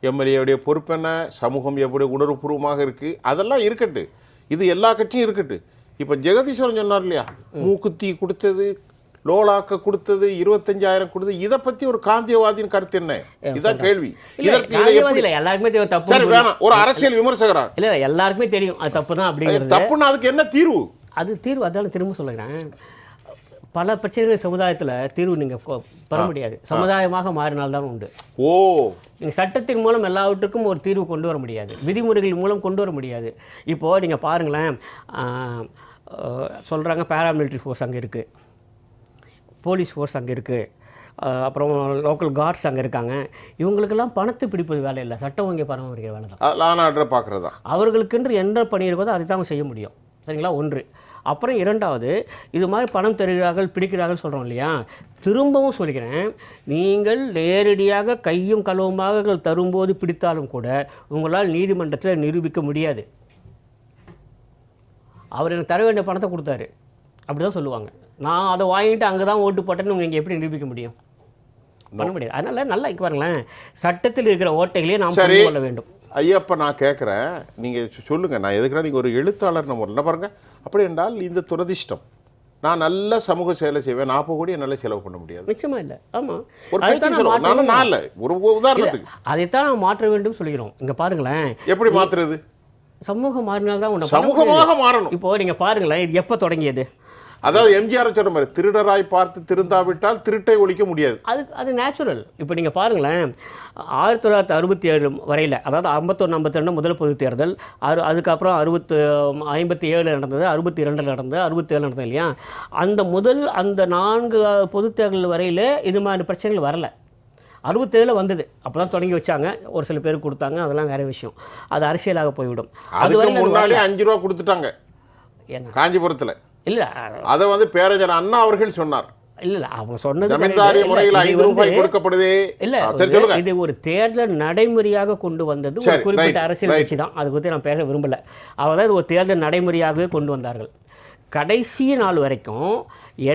எம்எல்ஏவுடைய பொறுப்பு என்ன, சமூகம் எப்படி உணர்வுபூர்வமாக இருக்குது, அதெல்லாம் இருக்கட்டு. இது எல்லா கட்சியும் இருக்கட்டு. இப்போ ஜெகதீஸ்வரன் சொன்னார் இல்லையா, மூக்குத்தி கொடுத்தது, லோலாக்க கொடுத்தது, 25,000 கொடுத்தது, இதை பற்றி ஒரு காந்தியவாதியின் கருத்து என்ன? இதான் கேள்வி. எல்லாருக்குமே தப்பு. சரி, வேணாம், ஒரு அரசியல் விமர்சகரா இல்லை, எல்லாருக்குமே தெரியும் அது தப்பு தான் அப்படிங்கிறது. தப்புன்னா அதுக்கு என்ன தீர்வு? அது தீர்வு அதான் திரும்ப சொல்லுகிறேன். பல பிரச்சனைகள் சமுதாயத்தில் தீர்வு நீங்கள் பெற முடியாது. சமுதாயமாக மாறினால்தான் உண்டு. ஓ, நீங்கள் சட்டத்தின் மூலம் எல்லாவற்றுக்கும் ஒரு தீர்வு கொண்டு வர முடியாது, விதிமுறைகள் மூலம் கொண்டு வர முடியாது. இப்போது நீங்கள் பாருங்களேன், சொல்கிறாங்க பேராமிலிட்ரி ஃபோர்ஸ் அங்கே இருக்குது, போலீஸ் ஃபோர்ஸ் அங்கே இருக்குது, அப்புறம் லோக்கல் கார்ட்ஸ் அங்கே இருக்காங்க. இவங்களுக்கெல்லாம் பணத்தை பிடிப்பது வேலை இல்லை, சட்டம் இங்கே பராமரிக்கிற வேலை தான். லான் ஆர்டரை பார்க்குறதா அவர்களுக்கென்று என்ன பணி இருக்கோ அதை தான் செய்ய முடியும். சரிங்களா? ஒன்று. அப்புறம் இரண்டாவது, இது மாதிரி பணம் தருகிறார்கள், பிடிக்கிறார்கள் சொல்கிறோம் இல்லையா, திரும்பவும் சொல்லிக்கிறேன், நீங்கள் நேரடியாக கையும் களவுமாக தரும்போது பிடித்தாலும் கூட உங்களால் நீதிமன்றத்தில் நிரூபிக்க முடியாது. அவர் எனக்கு தர வேண்டிய பணத்தை கொடுத்தாரு அப்படி தான் சொல்லுவாங்க. நான் அதை வாங்கிட்டு அங்கே தான் ஓட்டு போட்டேன்னு நீங்கள் எப்படி நிரூபிக்க முடியும்? பண்ண முடியாது. அதனால் நல்லா பாருங்களேன், சட்டத்தில் இருக்கிற ஓட்டைகளே நாம் புரிந்து கொள்ள வேண்டும். ஐயப்ப, நான் கேட்குறேன், நீங்கள் சொல்லுங்கள். நான் எதுக்குறா, நீங்கள் ஒரு எழுத்தாளர் நம்ம என்ன பாருங்கள். அப்படி என்றால் இந்த துரதிஷ்டம், நான் நல்ல சமூக சேவை செய்வேன், 40 கோடி என்னால் செலவு பண்ண முடியாது. நிச்சயமா இல்லை. ஆமாம், ஒரு நான் இல்லை, ஒரு உதாரணத்துக்கு அதைத்தான் நாம் மாற்ற வேண்டும் சொல்கிறோம். இங்கே பாருங்களேன், எப்படி மாற்றுறது? சமூகம் மாறினால்தான் உண்டு. சமூகமாக மாறணும். இப்போ நீங்கள் பாருங்களேன், இது எப்போ தொடங்கியது? அதாவது எம்ஜிஆர் சொன்ன மாதிரி, திருடராய் பார்த்து திருந்தாவிட்டால் திருட்டை ஒழிக்க முடியாது. அது நேச்சுரல். இப்போ நீங்கள் பாருங்களேன், 1967 வரையில், அதாவது 51-52 முதல் பொது தேர்தல், அதுக்கப்புறம் 57 நடந்தது, 62 நடந்தது, 67 நடந்தது இல்லையா, அந்த 4 பொது தேர்தல் வரையில் இது மாதிரி பிரச்சனைகள் வரல. 67 வந்தது, அப்போ தான் தொடங்கி வச்சாங்க, ஒரு சில பேருக்கு கொடுத்தாங்க, அதெல்லாம் வேறு விஷயம், அது அரசியலாக போய்விடும். அதுக்கு முன்னாடி 5 ரூபா கொடுத்துட்டாங்க என்ன காஞ்சிபுரத்தில். இல்லை, அதை பேரறிஞர் அண்ணா அவர்கள் சொன்னார். இல்லை, அவங்க சொன்னது ஜமீன்தாரி முறையில் 5 ரூபாய் கொடுக்கப்படுதே. இல்லை, இது ஒரு தேர்தல் நடைமுறையாக கொண்டு வந்தது ஒரு குறிப்பிட்ட அரசியல் கட்சி தான். அதை பற்றி நான் பேச விரும்பலை. அவர் தான் இது ஒரு தேர்தல் நடைமுறையாகவே கொண்டு வந்தார்கள். கடைசி நாள் வரைக்கும்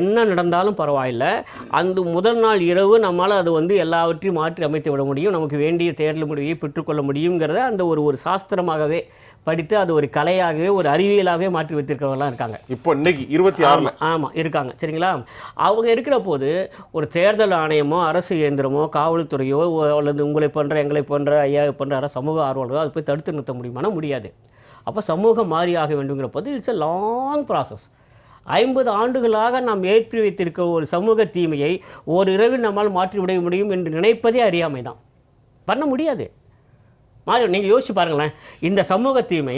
என்ன நடந்தாலும் பரவாயில்லை, அந்த முதல் நாள் இரவு நம்மளால் அது எல்லாவற்றையும் மாற்றி அமைத்து விட முடியும், நமக்கு வேண்டிய தேர்தல் முடிவை பெற்றுக்கொள்ள முடியுங்கிறத அந்த ஒரு சாஸ்திரமாகவே படித்து அது ஒரு கலையாகவே ஒரு அறிவியலாகவே மாற்றி வைத்திருக்கிறவங்களாம் இருக்காங்க. இப்போ இன்னைக்கு 26 ஆமாம் இருக்காங்க. சரிங்களா? அவங்க இருக்கிற போது ஒரு தேர்தல் ஆணையமோ அரசு இயந்திரமோ காவல்துறையோ அல்லது உங்களை போன்ற எங்களை போன்ற ஐயா போன்ற சமூக ஆர்வலர்களோ அதை போய் தடுத்து நிறுத்த முடியுமானா முடியாது. அப்போ சமூகம் மாறி ஆக வேண்டுங்கிற போது இட்ஸ் எ லாங் ப்ராசஸ். 50 ஆண்டுகளாக நாம் ஏற்றி வைத்திருக்க ஒரு சமூக தீமையை ஒரு இரவில் நம்மால் மாற்றிவிட முடியும் என்று நினைப்பதே அறியாமை தான். பண்ண முடியாது. நீங்கள் யோசிச்சு பாருங்களேன், இந்த சமூக தீமை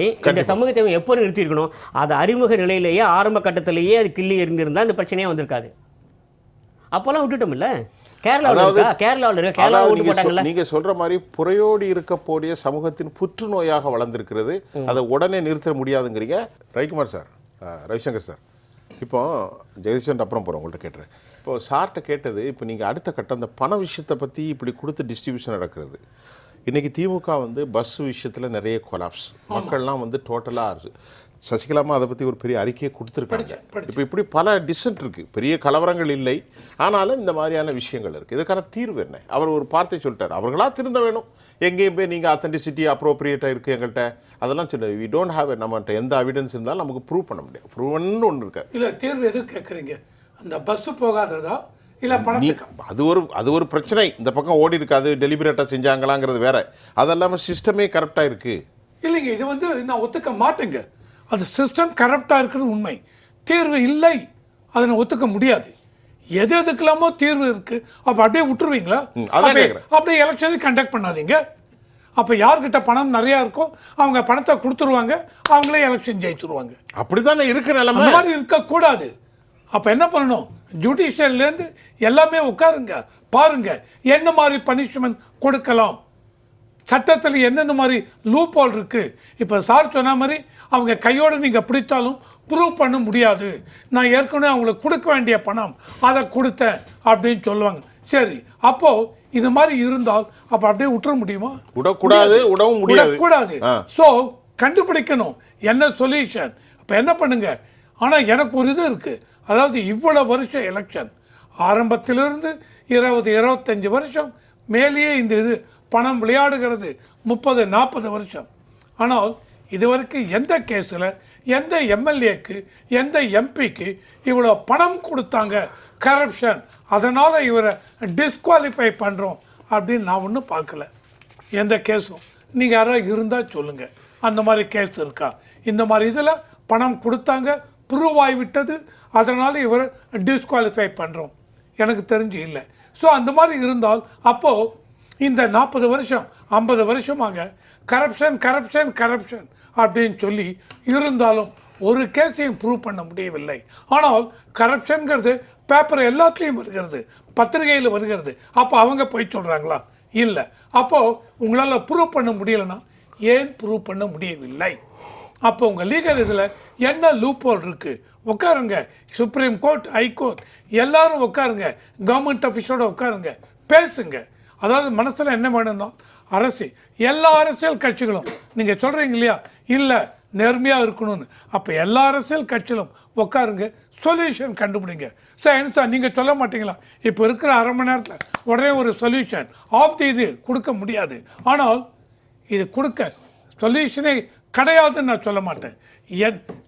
எப்போ நிறுத்தியிருக்கணும்? அது அறிமுக நிலையிலேயே ஆரம்ப கட்டத்திலேயே அது கிள்ளி இருந்திருந்தால் இந்த பிரச்சனையே வந்திருக்காது. அப்போல்லாம் விட்டுட்டோம் இல்லை? கேரளாவில் நீங்க சொல்ற மாதிரி புறையோடி இருக்கக்கூடிய சமூகத்தின் புற்றுநோயாக வளர்ந்திருக்கிறது. அதை உடனே நிறுத்த முடியாதுங்கிறீங்க. ரவிக்குமார் சார், ரவிசங்கர் சார், இப்போ ஜெகதீஷன் அப்புறம் போகிறோம், உங்கள்கிட்ட கேட்டுறேன். இப்போ சார்கிட்ட கேட்டது, இப்போ நீங்கள் அடுத்த கட்டம் அந்த பண விஷயத்தை பற்றி இப்படி கொடுத்து டிஸ்ட்ரிபியூஷன் நடக்கிறது. இன்றைக்கி திமுக பஸ் விஷயத்தில் நிறைய கொலாப்ஸ், மக்கள்லாம் டோட்டலாக சசிகலாமா அதை பற்றி ஒரு பெரிய அறிக்கையை கொடுத்துருக்காங்க. இப்போ இப்படி பல டிசன்ட் இருக்குது, பெரிய கலவரங்கள் இல்லை, ஆனாலும் இந்த மாதிரியான விஷயங்கள் இருக்குது. இதுக்கான தீர்வு என்ன? அவர் ஒரு வார்த்தை சொல்லிட்டார், அவர்களாக திருந்த வேணும். எங்கேயும் போய் நீங்கள் அத்தன்டிசிட்டி அப்ரோப்ரியேட்டாக இருக்குது எங்கள்கிட்ட அதெல்லாம் சொல்லுங்கள். வி டோன்ட் ஹாவ் நம்மகிட்ட எந்த எவிடன்ஸ் இருந்தாலும் நமக்கு ப்ரூவ் பண்ண முடியாது. ப்ரூவன்னு ஒன்று இருக்காது. இல்லை, தீர்வு எது கேட்குறீங்க? அந்த பஸ்ஸு போகாததா இல்லை அது ஒரு பிரச்சனை. இந்த பக்கம் ஓடி இருக்காது, டெலிபரேட்டாக செஞ்சாங்களாங்கிறது வேற. அதெல்லாமல் சிஸ்டமே கரெக்டாக இருக்குது. இல்லைங்க, இது நான் ஒத்துக்க மாட்டேங்க. அது சிஸ்டம் கரப்டாக இருக்கிறது உண்மை. தீர்வு இல்லை, அதை நான் ஒத்துக்க முடியாது. எது எதுக்கெல்லாமோ தீர்வு இருக்குது, அப்போ அப்படியே விட்டுருவீங்களா? அப்படியே எலெக்ஷனை கண்டக்ட் பண்ணாதீங்க. அப்போ யார்கிட்ட பணம் நிறையா இருக்கோ அவங்க பணத்தை கொடுத்துருவாங்க, அவங்களே எலெக்ஷன் ஜெயிச்சுருவாங்க. அப்படித்தானே இருக்கு நிலைமை. அந்த மாதிரி இருக்கக்கூடாது. அப்போ என்ன பண்ணணும், ஜுடிஷியல்லேருந்து எல்லாமே உட்காருங்க, பாருங்க என்ன மாதிரி பனிஷ்மெண்ட் கொடுக்கலாம், சட்டத்தில் என்னென்ன மாதிரி லூப் ஹோல் இருக்குது. இப்போ சார் சொன்ன மாதிரி அவங்க கையோடு நீங்கள் பிடித்தாலும் ப்ரூவ் பண்ண முடியாது. நான் ஏற்கனவே அவங்களுக்கு கொடுக்க வேண்டிய பணம் அதை கொடுத்தேன் அப்படின்னு சொல்லுவாங்க. சரி, அப்போது இது மாதிரி இருந்தால் அப்போ அப்படியே விட்டுற முடியுமா? விடக்கூடாது, விடவும் முடியாது. விடக்கூடாது. ஸோ கண்டுபிடிக்கணும் என்ன சொல்யூஷன். அப்போ என்ன பண்ணுங்க. ஆனால் எனக்கு ஒரு இது இருக்குது, அதாவது இவ்வளோ வருஷம் எலெக்ஷன் ஆரம்பத்திலிருந்து 20-25 வருஷம் மேலேயே இந்த இது பணம் விளையாடுகிறது, 30-40 வருஷம். ஆனால் இதுவரைக்கும் எந்த கேஸில் எந்த எம்எல்ஏக்கு எந்த எம்பிக்கு இவ்வளோ பணம் கொடுத்தாங்க கரப்ஷன், அதனால் இவரை டிஸ்குவாலிஃபை பண்ணுறோம் அப்படின்னு நான் ஒன்றும் பார்க்கல எந்த கேஸும். நீங்கள் யாராவது இருந்தால் சொல்லுங்கள், அந்த மாதிரி கேஸ் இருக்கா? இந்த மாதிரி இதில் பணம் கொடுத்தாங்க, ப்ரூவ் ஆகிவிட்டது, அதனால் இவரை டிஸ்குவாலிஃபை பண்ணுறோம், எனக்கு தெரிஞ்சு இல்லை. ஸோ அந்த மாதிரி இருந்தால் அப்போது இந்த 40 வருஷம் 50 வருஷமாக கரப்ஷன் கரப்ஷன் கரப்ஷன் அப்படின்னு சொல்லி இருந்தாலும் ஒரு கேஸையும் ப்ரூவ் பண்ண முடியவில்லை. ஆனால் கரப்ஷன்கிறது பேப்பர் எல்லாத்துலேயும் வருகிறது, பத்திரிகையில் வருகிறது. அப்போ அவங்க போய் சொல்கிறாங்களா? இல்லை. அப்போது உங்களால் ப்ரூவ் பண்ண முடியலைன்னா ஏன் ப்ரூவ் பண்ண முடியவில்லை? அப்போ உங்கள் லீகல் இதில் என்ன லூப் ஹோல் இருக்குது? உட்காருங்க, சுப்ரீம் கோர்ட், ஹைகோர்ட் எல்லாரும் உட்காருங்க, கவர்மெண்ட் ஆஃபீஸோடு உட்காருங்க, பேசுங்க. அதாவது மனசில் என்ன வேணும்னா எல்லா அரசியல் கட்சிகளும் நீங்கள் சொல்கிறீங்க இல்லையா, இல்லை நேர்மையாக இருக்கணும்னு, அப்போ எல்லா அரசியல் கட்சிகளும் உட்காருங்க, சொல்யூஷன் கண்டுபிடிங்க. சார் நீங்கள் சொல்ல மாட்டீங்களா? இப்போ இருக்கிற அரை மணி நேரத்தில் உடனே ஒரு சொல்யூஷன் ஆஃப் தி இது கொடுக்க முடியாது. ஆனால் இது கொடுக்க சொல்யூஷனே கிடையாதுன்னு நான் சொல்ல மாட்டேன்.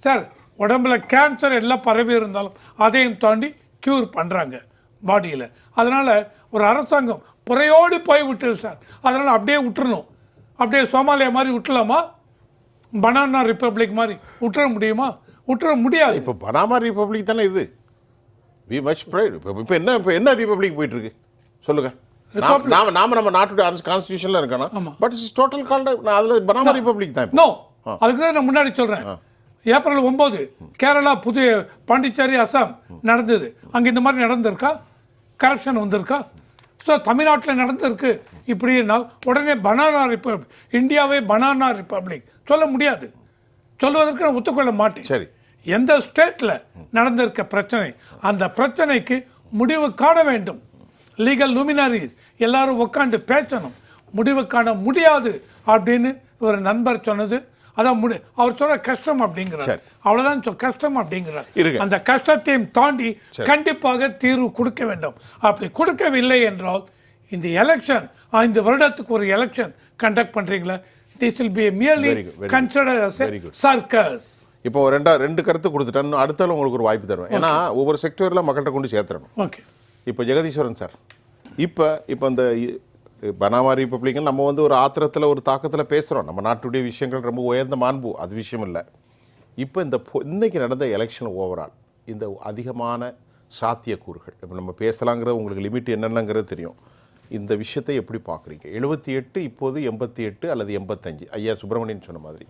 சார் உடம்புல கேன்சர் எல்லாம் பரவி இருந்தாலும் அதையும் தாண்டி க்யூர் பண்ணுறாங்க பாடியில். அதனால் ஒரு அரசாங்கம் புறையோடு போய் விட்டுரு சார், அதனால் அப்படியே விட்டுறணும். அப்படியே சோமாலியா மாதிரி விட்டுலாமா? பனானா ரிப்பப்ளிக் மாதிரி விட்டுற முடியுமா? விட்டுற முடியாது. இப்போ பனாமா ரிப்பப்ளிக் தானே இது. We much bright. இப்போ என்ன ரிப்பப்ளிக் போயிட்டு இருக்கு சொல்லுங்க. நாம நம்ம நாட்டுடைய கான்ஸ்டியூஷன்ல இருக்கணும். பட் இட்ஸ் டோட்டல் கால்ட் அதில் பனாமா ரிப்பப்ளிக் தான். நோ, அதுக்கு தான் நான் முன்னாடி சொல்கிறேன். ஏப்ரல் 9 கேரளா, புதிய பாண்டிச்சேரி, அசாம் நடந்தது. அங்கே இந்த மாதிரி நடந்திருக்கா? கரப்ஷன் வந்திருக்கா? ஸோ தமிழ்நாட்டில் நடந்திருக்கு. இப்படினால் உடனே பனானா ரிப்பப்ளிக், இந்தியாவே பனானா ரிப்பப்ளிக் சொல்ல முடியாது. சொல்வதற்கு நான் ஒத்துக்கொள்ள மாட்டேன். சரி, எந்த ஸ்டேட்டில் நடந்திருக்க பிரச்சனை, அந்த பிரச்சனைக்கு முடிவு காண வேண்டும். லீகல் லூமினரிஸ் எல்லாரும் உட்காந்து பேசணும். முடிவு காண முடியாது அப்படின்னு ஒரு நண்பர் சொன்னது, அதான் அவர் சொல்ற கஷ்டம் அப்படிங்கிறார். அவ்வளவுதான் கஷ்டம் அப்படிங்கிறார். அந்த கஷ்டத்தையும் தாண்டி கண்டிப்பாக தீர்வு கொடுக்க வேண்டும். அப்படி கொடுக்கவில்லை என்றால் இந்த எலெக்ஷன் 5 வருடத்துக்கு ஒரு எலெக்ஷன் கண்டக்ட் பண்றீங்களா, this will be merely considered as a circus. இப்போ ரெண்டு கருத்து கொடுத்துட்டேன். அடுத்தாலும் உங்களுக்கு ஒரு வாய்ப்பு தருவேன். ஏன்னா ஒவ்வொரு செக்டரில் மக்கள்கிட்ட கொண்டு சேர்த்துறணும். ஓகே, இப்போ ஜெகதீஸ்வரன் சார், இப்போ இந்த பனாமா ரிப்பப்ளிக் நம்ம ஒரு ஆத்திரத்தில் ஒரு தாக்கத்தில் பேசுகிறோம். நம்ம நாட்டுடைய விஷயங்கள் ரொம்ப உயர்ந்த மாண்பு, அது விஷயம் இல்லை. இப்போ இன்னைக்கு நடந்த எலெக்ஷன் ஓவரால் இந்த அதிகமான சாத்தியக்கூறுகள், இப்போ நம்ம பேசலாங்கிறது உங்களுக்கு லிமிட் என்னென்னங்கிறது தெரியும். இந்த விஷயத்தை எப்படி பார்க்குறீங்க? 78 இப்போது 88 அல்லது 85, ஐயா சுப்பிரமணியன் சொன்ன மாதிரி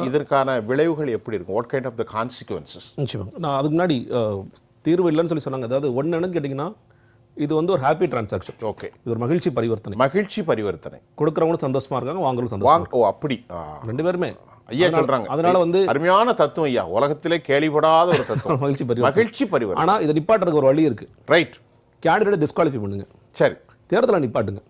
இதற்கான விளைவுகள் எப்படி இருக்கும்? What kind of the consequences? நான் அதுக்கு முன்னாடி தீர்வு இல்லைன்னு சொல்லி சொன்னாங்க. அதாவது என்னன்னு கேட்டிங்கன்னா, இது ஒரு ஹாப்பி டிரான்சாக்ஷன். ஓகே, இது ஒரு மகிழ்ச்சி பரிவர்த்தனை. கொடுக்குறவங்களும் சந்தோஷமா இருக்காங்க, வாங்குறவங்களும் சந்தோஷமா. ஓ, அப்படி ரெண்டு பேருமே ஐயா சொல்றாங்க. அதனால அருமையான தத்துவம் ஐயா, உலகத்திலே கேள்விப்படாத ஒரு தத்துவம். மகிழ்ச்சி பரிவர்த்தனை. ஆனா இதை நிப்பாட்டுறதுக்கு ஒரு வழி இருக்கு. ரைட். கேண்டிடேட் டிஸ்குவாலிஃபை பண்ணுங்க. சரி, தேர்தலை நிப்பாட்டுங்க.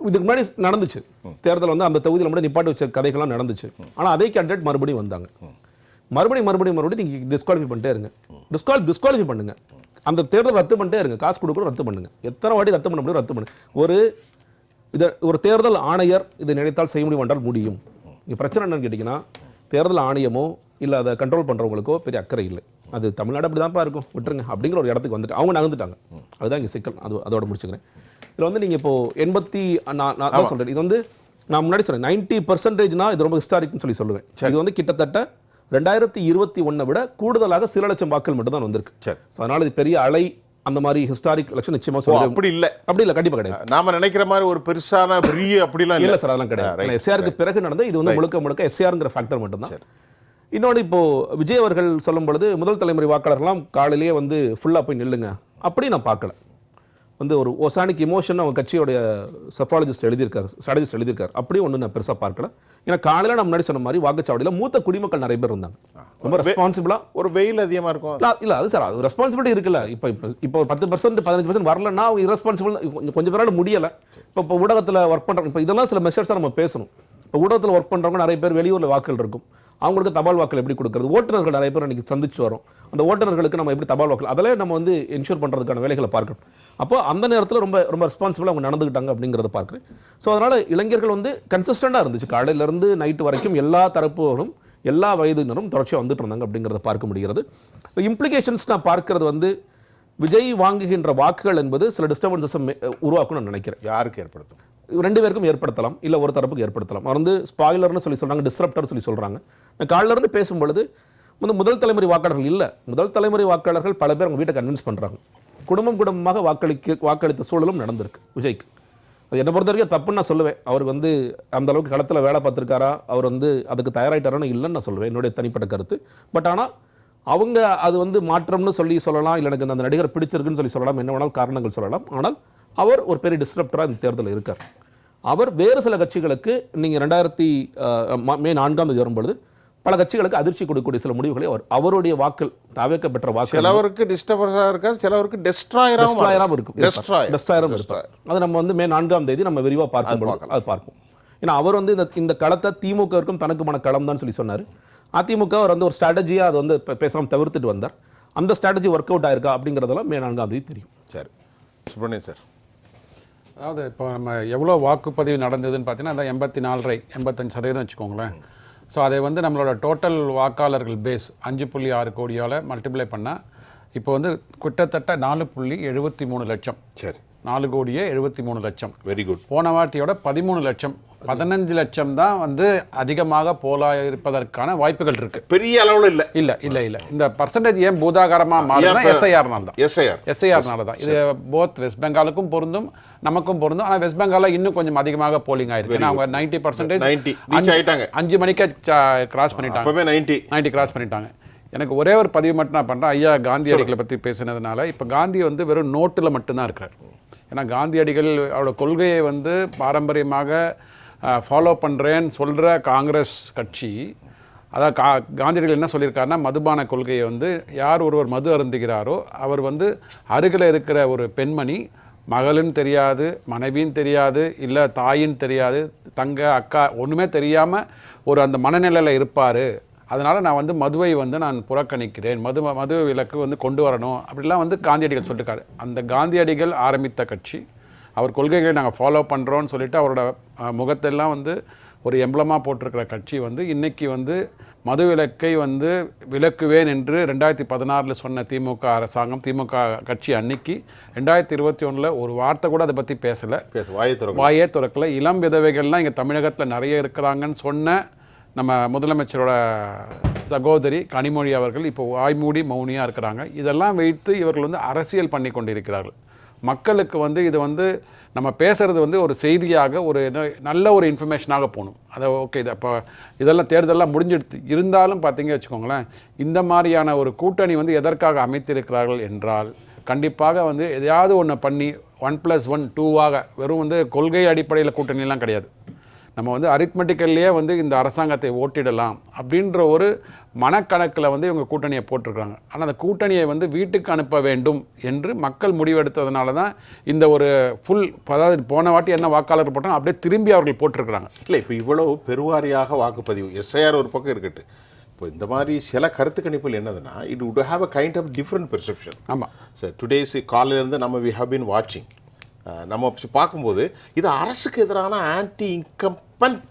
இதுக்கு முன்னாடி நடந்துச்சு தேர்தல், அந்த தொகுதியில் மட்டும் நிப்பாட்டு வச்ச கதைகள்லாம் நடந்துச்சு. ஆனா அதே கேண்டிடேட் மறுபடியும் வந்தாங்க. மறுபடியும் நீங்க டிஸ்குவாலிஃபை பண்ணிட்டே இருங்க. டிஸ்குவாலிஃபை பண்ணுங்க. அந்த தேர்தல் ரத்து பண்ணிட்டே இருங்க. காசு கொடுக்கணும், ரத்து பண்ணுங்க. எத்தனை வாட்டி ரத்து பண்ண முடியும் ரத்து பண்ணுங்க. ஒரு தேர்தல் ஆணையர் இதை நினைத்தால் செய்ய முடியும் என்றால் முடியும். இங்கே பிரச்சனை என்னன்னு கேட்டிங்கன்னா, தேர்தல் ஆணையமோ இல்லை அதை கண்ட்ரோல் பண்ணுறவங்களுக்கோ பெரிய அக்கறை இல்லை. அது தமிழ்நாடு அப்படி தான்ப்பா இருக்கும், விட்டுருங்க அப்படிங்கிற ஒரு இடத்துக்கு வந்துட்டு அவங்க நகர்ந்துட்டாங்க. அதுதான் இங்கே சிக்கல். அதோட முடிச்சுக்கிறேன். இதில் நீங்கள் இப்போது நான் சொல்கிறேன், இது நான் முன்னாடி சொல்கிறேன் 90% இது ரொம்ப ஹிஸ்டாரிக்னு சொல்லுவேன். இது கிட்டத்தட்ட 2021 விட கூடுதலாக சில லட்சம் வாக்கள் மட்டும் தான் வந்திருக்கு. அதனால் இது பெரிய அலை அந்த மாதிரி ஹிஸ்டாரிக் எலெக்ஷன் நிச்சயமாக சொல்ல அப்படி இல்லை, அப்படி இல்லை, கண்டிப்பாக கிடையாது. நாம நினைக்கிற மாதிரி ஒரு பெருசான பெரிய அப்படிலாம் இல்லை சார், அதெல்லாம் கிடையாது. எஸ்ஏஆருக்கு பிறகு நடந்த இது வந்து முழுக்க எஸ்ஏஆருங்கிற ஃபேக்டர் மட்டும்தான். இன்னொன்று, இப்போ விஜய் அவர்கள் சொல்லும் பொழுது முதல் தலைமுறை வாக்காளர்கள்லாம் காலையிலேயே வந்து ஃபுல்லாக போய் நில்லுங்க அப்படி நான் பார்க்கல. வந்து ஒரு ஒசானிக் இமோஷன் அவங்க கட்சியோடைய சஃபாலஜிஸ்ட் எழுதியிருக்காரு, ஸ்ட்ராட்டஜிஸ்ட் எழுதியிருக்காரு. அப்படியே ஒன்றும் நான் பெருசாக பார்க்கல. ஏன்னா காலையில் நான் முன்னாடி சொன்ன மாதிரி வாக்குச்சாவடியில் மூத்த குடிமக்கள் நிறைய பேர் இருந்தாங்க. ரொம்ப ரெஸ்பான்சிபிளாக. ஒரு வெயில் அதிகமாக இருக்கும் இல்லை, அது சார், அது ரெஸ்பான்சிபிலிட்டி இருக்குல்ல. இப்போ ஒரு 10% 15% வரலன்னா அவங்க இரஸ்பான்சிபிள். கொஞ்சம் பேரால் முடியலை. இப்போ ஊடகத்தில் ஒர்க் பண்ணுறோம். இப்போ இதெல்லாம் சில மெஷர்ஸாக நம்ம பேசணும். இப்போ ஊடகத்தில் ஒர்க் பண்ணுறவங்க நிறைய பேர் வெளியூரில் வாக்குகள் இருக்கும். அவங்களுக்கு தபால் வாக்கள் எப்படி கொடுக்குறது, ஓட்டுநர்கள் நிறைய பேர் அன்றைக்கி சந்திச்சு வரோம். அந்த ஓட்டுநர்களுக்கு நம்ம எப்படி தபால் வாக்கள் அதெல்லாம் நம்ம வந்து என்ஷூர் பண்ணுறதுக்கான வேலைகளை பார்க்கணும். அப்போ அந்த நேரத்தில் ரொம்ப ரொம்ப ரெஸ்பான்சிபிளாக அவங்க நடந்துக்கிட்டாங்க அப்படிங்கிறத பார்க்குறேன். ஸோ அதனால் இளைஞர்கள் வந்து கன்சிஸ்டண்டாக இருந்துச்சு. காலையிலேருந்து நைட்டு வரைக்கும் எல்லா தரப்புகளும் எல்லா வயதினரும் தொடர்ச்சியாக வந்துட்டு இருந்தாங்க அப்படிங்கிறத பார்க்க முடிகிறது. இம்ப்ளிகேஷன்ஸ் நான் பார்க்கறது வந்து விஜய் வாங்குகின்ற வாக்குகள் என்பது சில டிஸ்டர்பன்ஸை உருவாக்கும்னு நான் நினைக்கிறேன். யாருக்கு ஏற்படுத்தும்? 2 பேருக்கும் ஏற்படுத்தலாம், இல்லை ஒரு தரப்புக்கு ஏற்படுத்தலாம். அவர் வந்து ஸ்பாயிலர்னு சொல்லி சொல்கிறாங்க, டிஸ்ரப்டர் சொல்லி சொல்கிறாங்க. நான் காலையிலேருந்து பேசும்பொழுது வந்து முதல் தலைமுறை வாக்காளர்கள் இல்லை, முதல் தலைமுறை வாக்காளர்கள் பல பேர் அவங்க வீட்டை கன்வின்ஸ் பண்ணுறாங்க. குடும்பமாக வாக்களித்த சூழலும் நடந்திருக்கு விஜய்க்கு. அது என்னை பொறுத்த வரைக்கும் தப்புன்னு நான் சொல்லுவேன். அவர் வந்து அந்த அளவுக்கு களத்தில் வேலை பார்த்துருக்காரா, அவர் வந்து அதுக்கு தயாராகிட்டாரான்னு இல்லைன்னு நான் சொல்லுவேன், என்னுடைய தனிப்பட்ட கருத்து. பட் ஆனால் அவங்க அது வந்து மாற்றம்னு சொல்லலாம், இல்லை எனக்கு அந்த நடிகர் பிடிச்சிருக்குன்னு சொல்லலாம், என்ன வேணாலும் காரணங்கள் சொல்லலாம். ஆனால் அவர் ஒரு பெரிய டிஸ்ரப்டராக இந்த தேர்தலில் இருக்கார். அவர் வேறு சில கட்சிகளுக்கு நீங்கள் 2000 மே 4 வரும்பொழுது பல கட்சிகளுக்கு அதிர்ச்சி கொடுக்கக்கூடிய சில முடிவுகளை அவருடைய வாக்கள் தவிர்க்க பெற்ற வாக்கு சிலவருக்கு டிஸ்டர்பன்ஸாக இருக்கார், சிலவருக்கு டெஸ்ட்ராயராகவும் இருப்பார். அது நம்ம வந்து மே 4 நம்ம விரிவாக பார்க்கும்போது அது பார்ப்போம். ஏன்னா அவர் வந்து இந்த களத்தை திமுகவிற்கும் தனக்குமான களம் தான் சொல்லி சொன்னார். அதிமுக அவர் வந்து ஒரு ஸ்ட்ராட்டஜியாக அது வந்து பேசாமல் தவிர்த்துட்டு வந்தார். அந்த ஸ்ட்ராட்டஜி ஒர்க் அவுட் ஆயிருக்கா அப்படிங்கிறதெல்லாம் மே 4 தெரியும். சரி, சுப்ரமணியன் சார். அதாவது இப்போ நம்ம எவ்வளோ வாக்குப்பதிவு நடந்ததுன்னு பார்த்தீங்கன்னா அந்த 84 85% வச்சுக்கோங்களேன். ஸோ அதை வந்து நம்மளோட டோட்டல் வாக்காளர்கள் பேஸ் 5.6 கோடியால் மல்டிப்ளை பண்ணால் இப்போ வந்து கிட்டத்தட்ட 4.73 லட்சம். சரி, 4,73 லட்சம். Very good. போன வாட்டியோட 13 லட்சம் 15 லட்சம் தான் வந்து அதிகமாக போலா இருப்பதற்கான வாய்ப்புகள் இருக்கு. பெரிய அளவில் இல்லை. இந்த பர்சன்டேஜ் ஏன் பூதாகரமாக மாறுதுன்னா எஸ்ஐஆர்னால தான். இது போத் வெஸ்ட் பெங்காலுக்கும் பொருந்தும் நமக்கும் பொருந்தும். ஆனால் வெஸ்ட் பெங்காலில் இன்னும் கொஞ்சம் அதிகமாக போலிங் ஆயிருக்கு. ஏன்னா அவங்க 90% 5 மணிக்கு கிராஸ் பண்ணிட்டாங்க. 90 கிராஸ் பண்ணிட்டாங்க. எனக்கு ஒரே ஒரு பதிவு மட்டும் நான் பண்ணுறேன். ஐயா காந்தியடிகளை பற்றி பேசினதுனால இப்போ காந்தி வந்து வெறும் நோட்டில் மட்டும்தான் இருக்கிறார். ஏன்னா காந்தியடிகள் அவரோட கொள்கையை வந்து பாரம்பரியமாக ஃபாலோ பண்ணுறேன்னு சொல்கிற காங்கிரஸ் கட்சி, அதாவது காந்தியடிகள் என்ன சொல்லியிருக்காருன்னா, மதுபான கொள்கையை வந்து யார் ஒருவர் மது அருந்துகிறாரோ அவர் வந்து அருகில் இருக்கிற ஒரு பெண்மணி, மகளும் தெரியாது, மனைவியும் தெரியாது, இல்லை தாயின் தெரியாது, தங்க அக்கா ஒன்றுமே தெரியாமல் ஒரு அந்த மனநிலையில் இருப்பார். அதனால் நான் வந்து மதுவை வந்து நான் புறக்கணிக்கிறேன், மது விலக்கு வந்து கொண்டு வரணும் அப்படிலாம் வந்து காந்தியடிகள் சொல்லியிருக்காரு. அந்த காந்தியடிகள் ஆரம்பித்த கட்சி, அவர் கொள்கைகளை நாங்கள் ஃபாலோ பண்ணுறோன்னு சொல்லிட்டு அவரோட முகத்தெல்லாம் வந்து ஒரு எம்பளமாக போட்டிருக்கிற கட்சி வந்து இன்றைக்கி வந்து மது விலக்கை வந்து விலக்குவேன் என்று 2016 சொன்ன திமுக அரசாங்கம், திமுக கட்சி அன்னைக்கு 2021 ஒரு வார்த்தை கூட அதை பற்றி பேசலை, வாயே திறக்கலை. இளம் விதவைகள்லாம் இங்கே தமிழகத்தில் நிறைய இருக்கிறாங்கன்னு சொன்ன நம்ம முதலமைச்சரோட சகோதரி கனிமொழி அவர்கள் இப்போ வாய்மூடி மௌனியாக இருக்கிறாங்க. இதெல்லாம் வைத்து இவர்கள் வந்து அரசியல் பண்ணி கொண்டிருக்கிறார்கள். மக்களுக்கு வந்து இது வந்து நம்ம பேசுகிறது வந்து ஒரு செய்தியாக, ஒரு நல்ல ஒரு இன்ஃபர்மேஷனாக போகணும். அதை ஓகே, இது அப்போ இதெல்லாம் தேர்தலெல்லாம் முடிஞ்சிடுது. இருந்தாலும் பார்த்தீங்க வச்சுக்கோங்களேன், இந்த மாதிரியான ஒரு கூட்டணி வந்து எதற்காக அமைத்திருக்கிறார்கள் என்றால், கண்டிப்பாக வந்து எதையாவது ஒன்று பண்ணி 1+1 2 வெறும் வந்து கொள்கை அடிப்படையில் கூட்டணிலாம் கிடையாது. நம்ம வந்து அரித்மெட்டிக்கல்லையே வந்து இந்த அரசாங்கத்தை ஓட்டிடலாம் அப்படின்ற ஒரு மனக்கணக்கில் வந்து இவங்க கூட்டணியை போட்டிருக்காங்க. ஆனால் அந்த கூட்டணியை வந்து வீட்டுக்கு அனுப்ப வேண்டும் என்று மக்கள் முடிவெடுத்ததுனால தான் இந்த ஒரு ஃபுல், அதாவது போன வாட்டி என்ன வாக்காளர் போட்டாங்க அப்படியே திரும்பி அவர்கள் போட்டிருக்கிறாங்க. இல்லை, இப்போ இவ்வளவு பெருவாரியாக வாக்குப்பதிவு எஸ்ஐஆர் ஒரு பக்கம் இருக்கட்டு, இப்போ இந்த மாதிரி சில கருத்து கணிப்புகள் என்னதுன்னா, it would have a kind of different perception. ஆமாம் சார், டுடேஸ் காலையிலேருந்து நம்ம வி ஹவ் பீன் வாட்சிங், நம்ம பார்க்கும்போது இது அரசுக்கு எதிரான ஆன்டி இன்கம்பன்ட்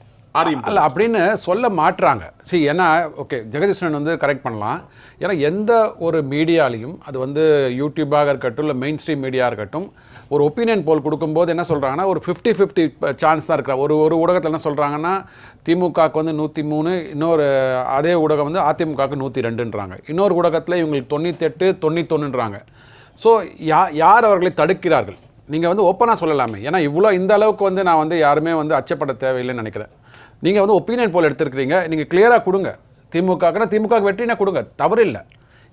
அல்ல அப்படின்னு சொல்ல மாட்டுறாங்க. ஏன்னா ஓகே, ஜெகதீஸ்வரன் வந்து கரெக்ட் பண்ணலாம். ஏன்னா எந்த ஒரு மீடியாலையும், அது வந்து யூடியூபாக இருக்கட்டும் இல்லை மெயின் ஸ்ட்ரீம் மீடியா இருக்கட்டும், ஒரு ஒப்பீனியன் போல் கொடுக்கும்போது என்ன சொல்கிறாங்கன்னா, ஒரு 50-50 சான்ஸ் தான் இருக்கிற. ஒரு ஊடகத்தில் என்ன சொல்கிறாங்கன்னா, திமுகவுக்கு வந்து 103, இன்னொரு அதே ஊடகம் வந்து அதிமுகவுக்கு 102ன்றாங்க. இன்னொரு ஊடகத்தில் இவங்களுக்கு 98 91ன்றாங்க. ஸோ யார் அவர்களை தடுக்கிறார்கள்? நீங்கள் வந்து ஓப்பனாக சொல்லலாமே. ஏன்னா இவ்வளோ இந்த அளவுக்கு வந்து நான் வந்து யாருமே வந்து அச்சப்பட தேவையில்லைன்னு நினைக்கிறேன். நீங்கள் வந்து ஒப்பீனியன் போல் எடுத்துருக்கிறீங்க, நீங்கள் கிளியராக கொடுங்க. திமுக வெற்றினா கொடுங்க, தவறு இல்லை.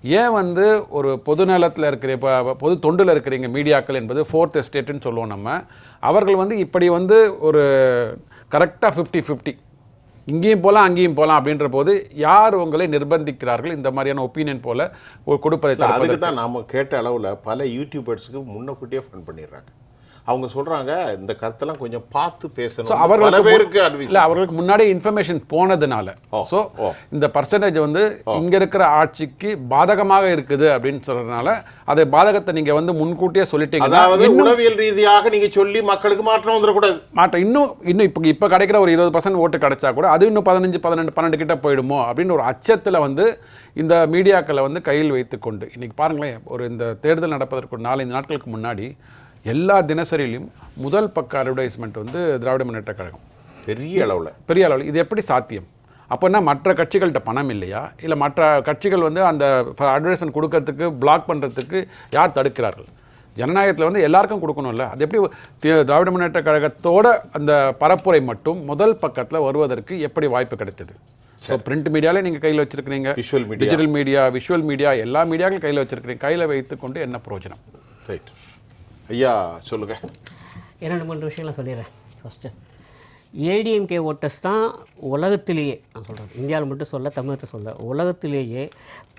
ஏன் வந்து ஒரு பொது நலத்தில் இருக்கிற இப்போ பொது தொண்டில் இருக்கிறீங்க மீடியாக்கள் என்பது 4th எஸ்டேட்டுன்னு சொல்லுவோம் நம்ம. அவர்கள் வந்து இப்படி வந்து ஒரு கரெக்டாக 50-50 இங்கேயும் போகலாம் அங்கேயும் போகலாம் அப்படின்ற போது யார் உங்களை நிர்பந்திக்கிறார்கள் இந்த மாதிரியான ஒப்பீனியன் போல கொடுப்பதை? அதுக்கு தான் நாம் கேட்ட அளவில் பல யூடியூபர்ஸுக்கு முன்னக்கூட்டியே ஃபண்ட் பண்ணிடுறாங்க. அவங்க சொல்றாங்க இந்த கருத்தெல்லாம் கொஞ்சம் பார்த்து பேசணும். அவர்களுக்கு முன்னாடி இன்ஃபர்மேஷன் போனதுனால ஸோ இந்த பர்சன்டேஜ் வந்து இங்க இருக்கிற ஆட்சிக்கு பாதகமாக இருக்குது அப்படின்னு சொல்றதுனால அதை பாதகத்தை நீங்க வந்து முன்கூட்டியே சொல்லிட்டீங்க. அதாவது உளவியல் ரீதியாக நீங்க சொல்லி மக்களுக்கு மாற்றம் வந்துடக்கூடாது. மாற்றம் இன்னும் இப்போ கிடைக்கிற ஒரு 20% ஓட்டு கிடைச்சா கூட அது இன்னும் 15-12 கிட்ட போயிடுமோ அப்படின்னு ஒரு அச்சத்தில் வந்து இந்த மீடியாக்களை வந்து கையில் வைத்துக்கொண்டு இன்னைக்கு பாருங்களேன், ஒரு இந்த தேர்தல் நடப்பதற்கு ஒரு 4-5 நாட்களுக்கு முன்னாடி எல்லா தினசரியிலும் முதல் பக்க அட்வர்டைஸ்மெண்ட் வந்து திராவிட முன்னேற்ற கழகம் பெரிய அளவில். இது எப்படி சாத்தியம்? அப்போனா மற்ற கட்சிகள்கிட்ட பணம் இல்லையா, இல்லை மற்ற கட்சிகள் வந்து அந்த அட்வர்டைஸ்மெண்ட் கொடுக்கறதுக்கு பிளாக் பண்ணுறதுக்கு யார் தடுக்கிறார்கள்? ஜனநாயகத்தில் வந்து எல்லாருக்கும் கொடுக்கணும்ல. அது எப்படி திராவிட முன்னேற்ற கழகத்தோட அந்த பரப்புரை மட்டும் முதல் பக்கத்தில் வருவதற்கு எப்படி வாய்ப்பு கிடைத்தது? ஸோ பிரிண்ட் மீடியாவில் நீங்கள் கையில் வச்சுருக்கிறீங்க, டிஜிட்டல் மீடியா, விஷுவல் மீடியா, எல்லா மீடியாக்களும் கையில் வச்சுருக்கிறீங்க. கையில் வைத்துக்கொண்டு என்ன பிரயோஜனம்? ரைட் ஐயா சொல்லுங்க. 2-3 விஷயம்லாம் சொல்லிடுறேன். ஃபஸ்ட்டு ஏடிஎம்கே ஓட்டர்ஸ் தான் உலகத்திலேயே, நான் சொல்கிறேன் இந்தியாவில் மட்டும் சொல்ல, தமிழகத்தை சொல்ல, உலகத்திலேயே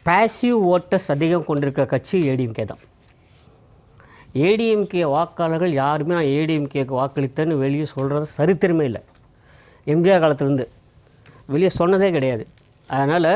பேசிவ் ஓட்டர்ஸ் அதிகம் கொண்டிருக்கிற கட்சி ஏடிஎம்கே தான். ஏடிஎம்கே வாக்காளர்கள் யாருமே நான் ஏடிஎம்கேக்கு வாக்களித்தேன்னு வெளியே சொல்கிறது சரித்திரமே இல்லை. எம்ஜிஆர் காலத்துலேருந்து வெளியே சொன்னதே கிடையாது. அதனால்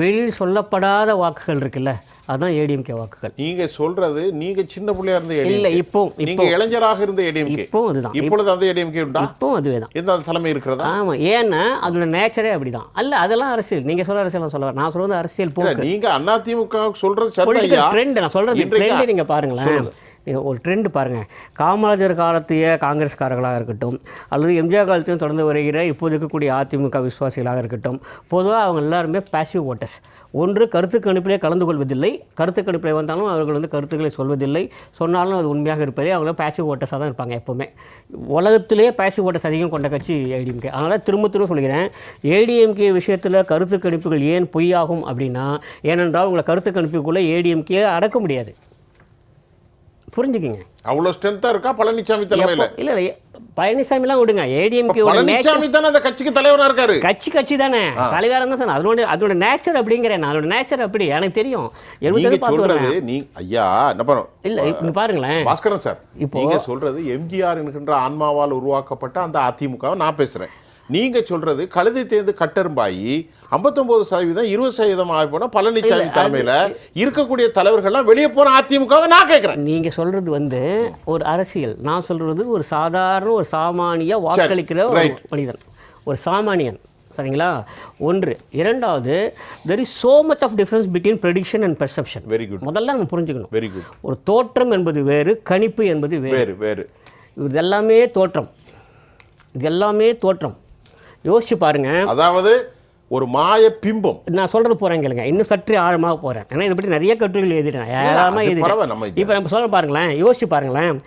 வெளியில் சொல்லப்படாத வாக்குகள் இருக்குல்ல, அதுதான் ஏடிஎம்கே வாக்குகள். நீங்க சொல்றது நீங்க சின்ன பிள்ளையா இருந்த ஏடிஎம்கே இல்ல, இப்போ நீங்க இளைஞராக இருந்த ஏடிஎம்கே, இப்போ அதுதான். இப்பொழுது அந்த ஏடிஎம்கே உண்டா? இப்போ அதுவே தான். இந்த தலைமை இருக்கிறதா? ஆமா, ஏன்னா அதோட நேச்சரே அப்படிதான். அல்ல அதெல்லாம் அரசியல். நீங்க சொல்ற அரசியல் சொல்ல, நான் சொல்றது அரசியல் போக்கு. நீங்க அதிமுக சொல்றது சரியா? ட்ரெண்ட் நான் சொல்றது ட்ரெண்ட். நீங்க பாருங்களேன், நீங்கள் ஒரு ட்ரெண்டு பாருங்கள். காமராஜர் காலத்தைய காங்கிரஸ்காரர்களாக இருக்கட்டும், அல்லது எம்ஜிஆர் காலத்தையும் தொடர்ந்து வருகிற இப்போது இருக்கக்கூடிய அதிமுக விசுவாசிகளாக இருக்கட்டும், பொதுவாக அவங்க எல்லாருமே பேசிவ் ஓட்டர்ஸ். ஒன்று கருத்து கணிப்பிலே கலந்து கொள்வதில்லை, கருத்து கணிப்பில் வந்தாலும் அவர்கள் வந்து கருத்துக்களை சொல்வதில்லை, சொன்னாலும் அது உண்மையாக இருப்பதே, அவங்களும் பேசிவ் ஓட்டர்ஸாக தான் இருப்பாங்க எப்போவுமே. உலகத்திலே பேசிவ் ஓட்டர்ஸ் அதிகம் கொண்ட கட்சி ஏடிஎம்கே. அதனால் திரும்ப சொல்கிறேன், ஏடிஎம்கே விஷயத்தில் கருத்து கணிப்புகள் ஏன் பொய்யாகும் அப்படின்னா, ஏனென்றால் உங்களை கருத்து கணிப்புக்குள்ளே ஏடிஎம்கே அடக்க முடியாது. புரிஞ்சுக்கிங்க. அவ்வளோ ஸ்ட்ரென்த்தாக இருக்கா பழனிசாமி தலைமையில்? இல்லை பழனிசாமிலாம் விடுங்க, ஏடிஎம்கே பழனிசாமி தானே அந்த கட்சிக்கு தலைவராக இருக்காரு. கட்சி தானே தலைவராக தான் சார். அதோட நேச்சர் அப்படிங்கிறேன். அதோட நேச்சர் அப்படி எனக்கு தெரியும். ஐயா என்ன பண்ணும் இல்லை இப்போ பாருங்களேன் பாஸ்கரன் சார், இப்போ நீங்க சொல்றது எம்ஜிஆர் என்கின்ற ஆன்மாவால் உருவாக்கப்பட்ட அந்த அதிமுகவை நான் பேசுறேன். நீங்க சொல்றது கழுதை தேர்ந்து கட்டரும்பாயி 59% 20% ஆகி போனா பழனிசாமி தலைமையில இருக்கக்கூடிய தலைவர்கள்லாம் வெளியே போன அதிமுகவை நான் கேட்கிறேன். நீங்க சொல்றது வந்து ஒரு அரசியல், நான் சொல்றது ஒரு சாதாரண ஒரு சாமானிய வாக்களிக்கிற ஒரு மனிதன், ஒரு சாமானியன். சரிங்களா? ஒன்று. இரண்டாவது, there is so much of difference between prediction and perception. Very good. முதல்ல நம்ம புரிஞ்சுக்கணும். Very good. ஒரு தோற்றம் என்பது வேறு, கணிப்பு என்பது வேறு. இது எல்லாமே தோற்றம். யோசிச்சு பாருங்க. அதாவது ஒரு மாய பிம்பம். நான் சொல்றது போறேன் கேளுங்க, இன்னும் சற்று ஆழமாக போறேன். ஏன்னா இதை பற்றி நிறைய கட்டுரைகள் எழுதிட்டேன், ஏராளமாக எழுதிட்டேன். இப்போ நம்ம சொல்ல பாருங்களேன், யோசிச்சு பாருங்களேன்.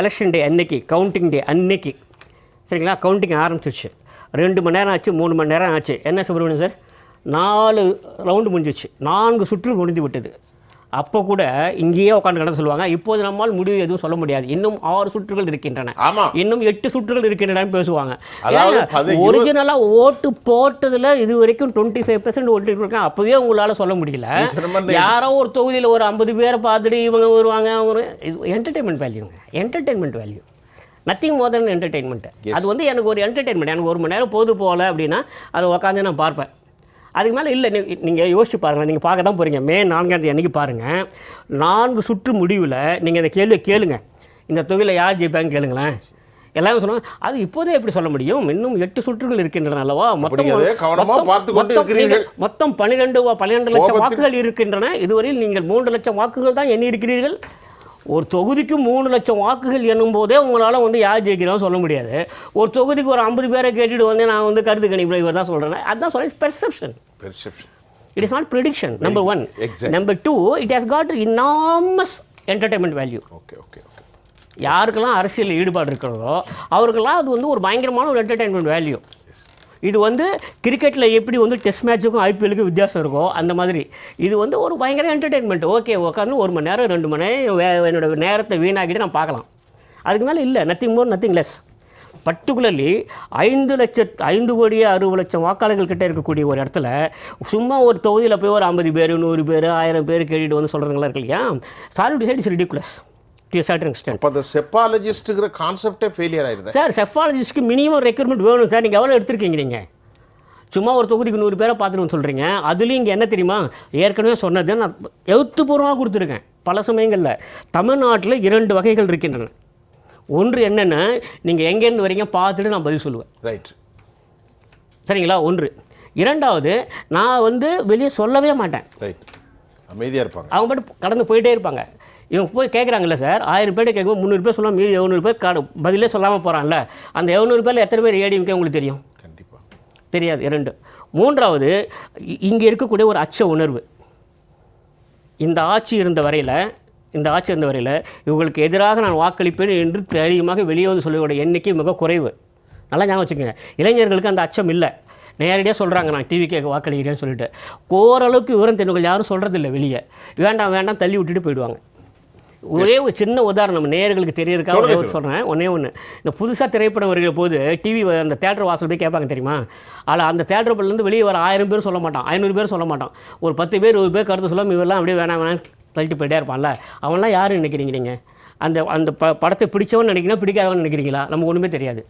எலெக்ஷன் டே அன்னைக்கு, கவுண்டிங் டே அன்னைக்கு, சரிங்களா, கவுண்டிங் ஆரம்பிச்சிச்சு. 2 மணி நேரம் ஆச்சு, 3 மணி நேரம் ஆச்சு. என்ன சுப்பிரமணியன் சார், 4 ரவுண்டு முடிஞ்சிச்சு, 4 சுற்று முடிந்து விட்டது. அப்போ கூட இங்கேயே உட்காந்து கடை சொல்லுவாங்க, இப்போது நம்மால் முடிவு எதுவும் சொல்ல முடியாது, இன்னும் 6 சுற்றுகள் இருக்கின்றன, இன்னும் 8 சுற்றுகள் இருக்கின்றன பேசுவாங்க. ஒரிஜினலாக ஓட்டு போட்டதில் இது வரைக்கும் 25% ஓட்டு இருக்காங்க. அப்போவே உங்களால் சொல்ல முடியல. யாரோ ஒரு தொகுதியில் ஒரு 50 பேரை பார்த்துட்டு இவங்க வருவாங்க, அவங்க என்டர்டெயின்மெண்ட் வேல்யூ, நத்திங் மோர் தென் என்டர்டெயின்மெண்ட். அது வந்து எனக்கு ஒரு என்டர்டெயின்மெண்ட். எனக்கு 1 மணி நேரம் போது போகல அப்படின்னா அதை உட்காந்து நான் பார்ப்பேன். அதுக்கு மேலே இல்லை. நீங்கள் யோசிச்சு பாருங்கள், நீங்கள் பார்க்க தான் போகிறீங்க. மே 4ஆம் தேதி அன்றைக்கி பாருங்கள், 4 சுற்று முடிவில் நீங்கள் இந்த கேள்வியை கேளுங்க, இந்த தொகுதியில் யார் ஜெயிப்பாங்க கேளுங்களேன். எல்லாமே சொல்லுவாங்க. அது இப்போதே எப்படி சொல்ல முடியும், இன்னும் 8 சுற்றுகள் இருக்கின்றன அல்லவா, மொத்தம் 12 லட்சம் வாக்குகள் இருக்கின்றன. இதுவரையில் நீங்கள் 3 லட்சம் வாக்குகள் தான் எண்ணி இருக்கிறீர்கள். ஒரு தொகுதிக்கு 3 லட்சம் வாக்குகள் என்னும் போதே உங்களால் வந்து யார் ஜெயிக்கிறான்னு சொல்ல முடியாது. ஒரு தொகுதிக்கு ஒரு 50 பேரை கேட்டுட்டு வந்து நான் வந்து கருத்து கணிப்பில் இவர் தான் சொல்கிறேன். அதுதான் சொல்ல perception. It is not prediction, number one. Exactly. Number two, it has got enormous entertainment value. Okay okay okay. யாருக்கெல்லாம் அரசியல் ஈடுபாடு இருக்கிறதோ அவருக்கெல்லாம் அது வந்து ஒரு பயங்கரமான ஒரு என்டர்டெயின்மெண்ட் வேல்யூ. இது வந்து கிரிக்கெட்டில் எப்படி வந்து டெஸ்ட் மேட்சுக்கும் ஐபிஎலுக்கும் வித்தியாசம் இருக்கோ அந்த மாதிரி இது வந்து ஒரு பயங்கர என்டர்டெயின்மெண்ட். ஓகே, உட்காந்து 1 மணி நேரம் 2 மணி நேரம் என்னோட நேரத்தை வீணாக்கிட்டு நான் பார்க்கலாம். அதுக்கு மேலே இல்லை, nothing more nothing less. Particularly 5 கோடியே 60 லட்சம் வாக்காளர்கள் கிட்டே இருக்கக்கூடிய ஒரு இடத்துல சும்மா ஒரு தொகுதியில் போய் ஒரு 50 பேர் 100 பேர் 1000 பேர் கேட்டுட்டு வந்து சொல்கிறவங்களா இருக்கு இல்லையா? Sorry to side is ridiculous to a certain extent. அப்போ அந்த செப்பாலஜிஸ்ட்டுங்கிற கான்செப்டே ஃபெயிலியர் ஆயிடுது சார். செஃபாலஜிஸ்ட்க்கு மினிமம் ரெக்ரூட்மெண்ட் வேணும் சார். நீங்கள் எவ்வளோ எடுத்திருக்கீங்க? நீங்கள் சும்மா ஒரு தொகுதிக்கு 100 பேரை பார்த்துட்டு சொல்கிறீங்க. அதுலேயும் இங்கே என்ன தெரியுமா, ஏற்கனவே சொன்னது நான் எழுத்துப்பூர்வமாக கொடுத்துருக்கேன். பல சமயங்களில் தமிழ்நாட்டில் 2 வகைகள் இருக்கின்றன. ஒன்று என்னென்னா, நீங்கள் எங்கேருந்து வரீங்க பார்த்துட்டு நான் பதில் சொல்லுவேன். ரைட், சரிங்களா? ஒன்று. இரண்டாவது, நான் வந்து வெளியே சொல்லவே மாட்டேன். ரைட், அமைதியாக இருப்பாங்க. அவங்க பாட்டு கடந்து போயிட்டே இருப்பாங்க. இவங்க போய் கேட்குறாங்கல்ல சார், 1000 பேர் கேட்கும்போது 300 பேர் சொல்லாமல் மீதி 700 பேர் பதிலே சொல்லாமல் போகிறான்ல. அந்த 700 பேரில் எத்தனை பேர் ஏடிஎம்கே உங்களுக்கு தெரியும்? கண்டிப்பாக தெரியாது. 2. மூன்றாவது, இங்கே இருக்கக்கூடிய ஒரு அச்ச உணர்வு. இந்த ஆட்சி இருந்த வரையில் இவங்களுக்கு எதிராக நான் வாக்களிப்பேன் என்று தைரியமாக வெளியே வந்து சொல்லுவோட எண்ணிக்கை மிக குறைவு. நல்லா ஞாபகம் வச்சுக்கோங்க. இளைஞர்களுக்கு அந்த அச்சம் இல்லை. நேரடியாக சொல்கிறாங்க நான் டிவிக்கு வாக்களிக்கிறேன்னு சொல்லிட்டு. ஓரளவுக்கு விவரம் தெரிஞ்சவங்க யாரும் சொல்கிறதில்ல. வெளியே வேண்டாம் தள்ளி விட்டுட்டு போயிடுவாங்க. ஒரே ஒரு சின்ன உதாரணம் நேயர்களுக்கு தெரியறதுக்காக சொல்கிறேன். ஒன்று இந்த புதுசாக திரைப்படம் வருகிற போது டிவி அந்த தேட்டர் வாசல் போய் கேட்பாங்க தெரியுமா? அதில் அந்த தேட்டர்லேருந்து வெளியே வர 1000 பேர் சொல்ல மாட்டான், 500 பேர் சொல்ல மாட்டான். ஒரு 10 பேர் 20 பேர் கருத்து சொல்ல இவெல்லாம் அப்படியே வேணாம் தள்ளிட்டு போயிட்டே இருப்பான்ல. அவன்லாம் யாருன்னு நினைக்கிறீங்க நீங்கள்? அந்த படத்தை பிடிச்சவன் நினைக்கிறீங்களா, பிடிக்காதவன் நினைக்கிறீங்களா? நமக்கு ஒன்றுமே தெரியாது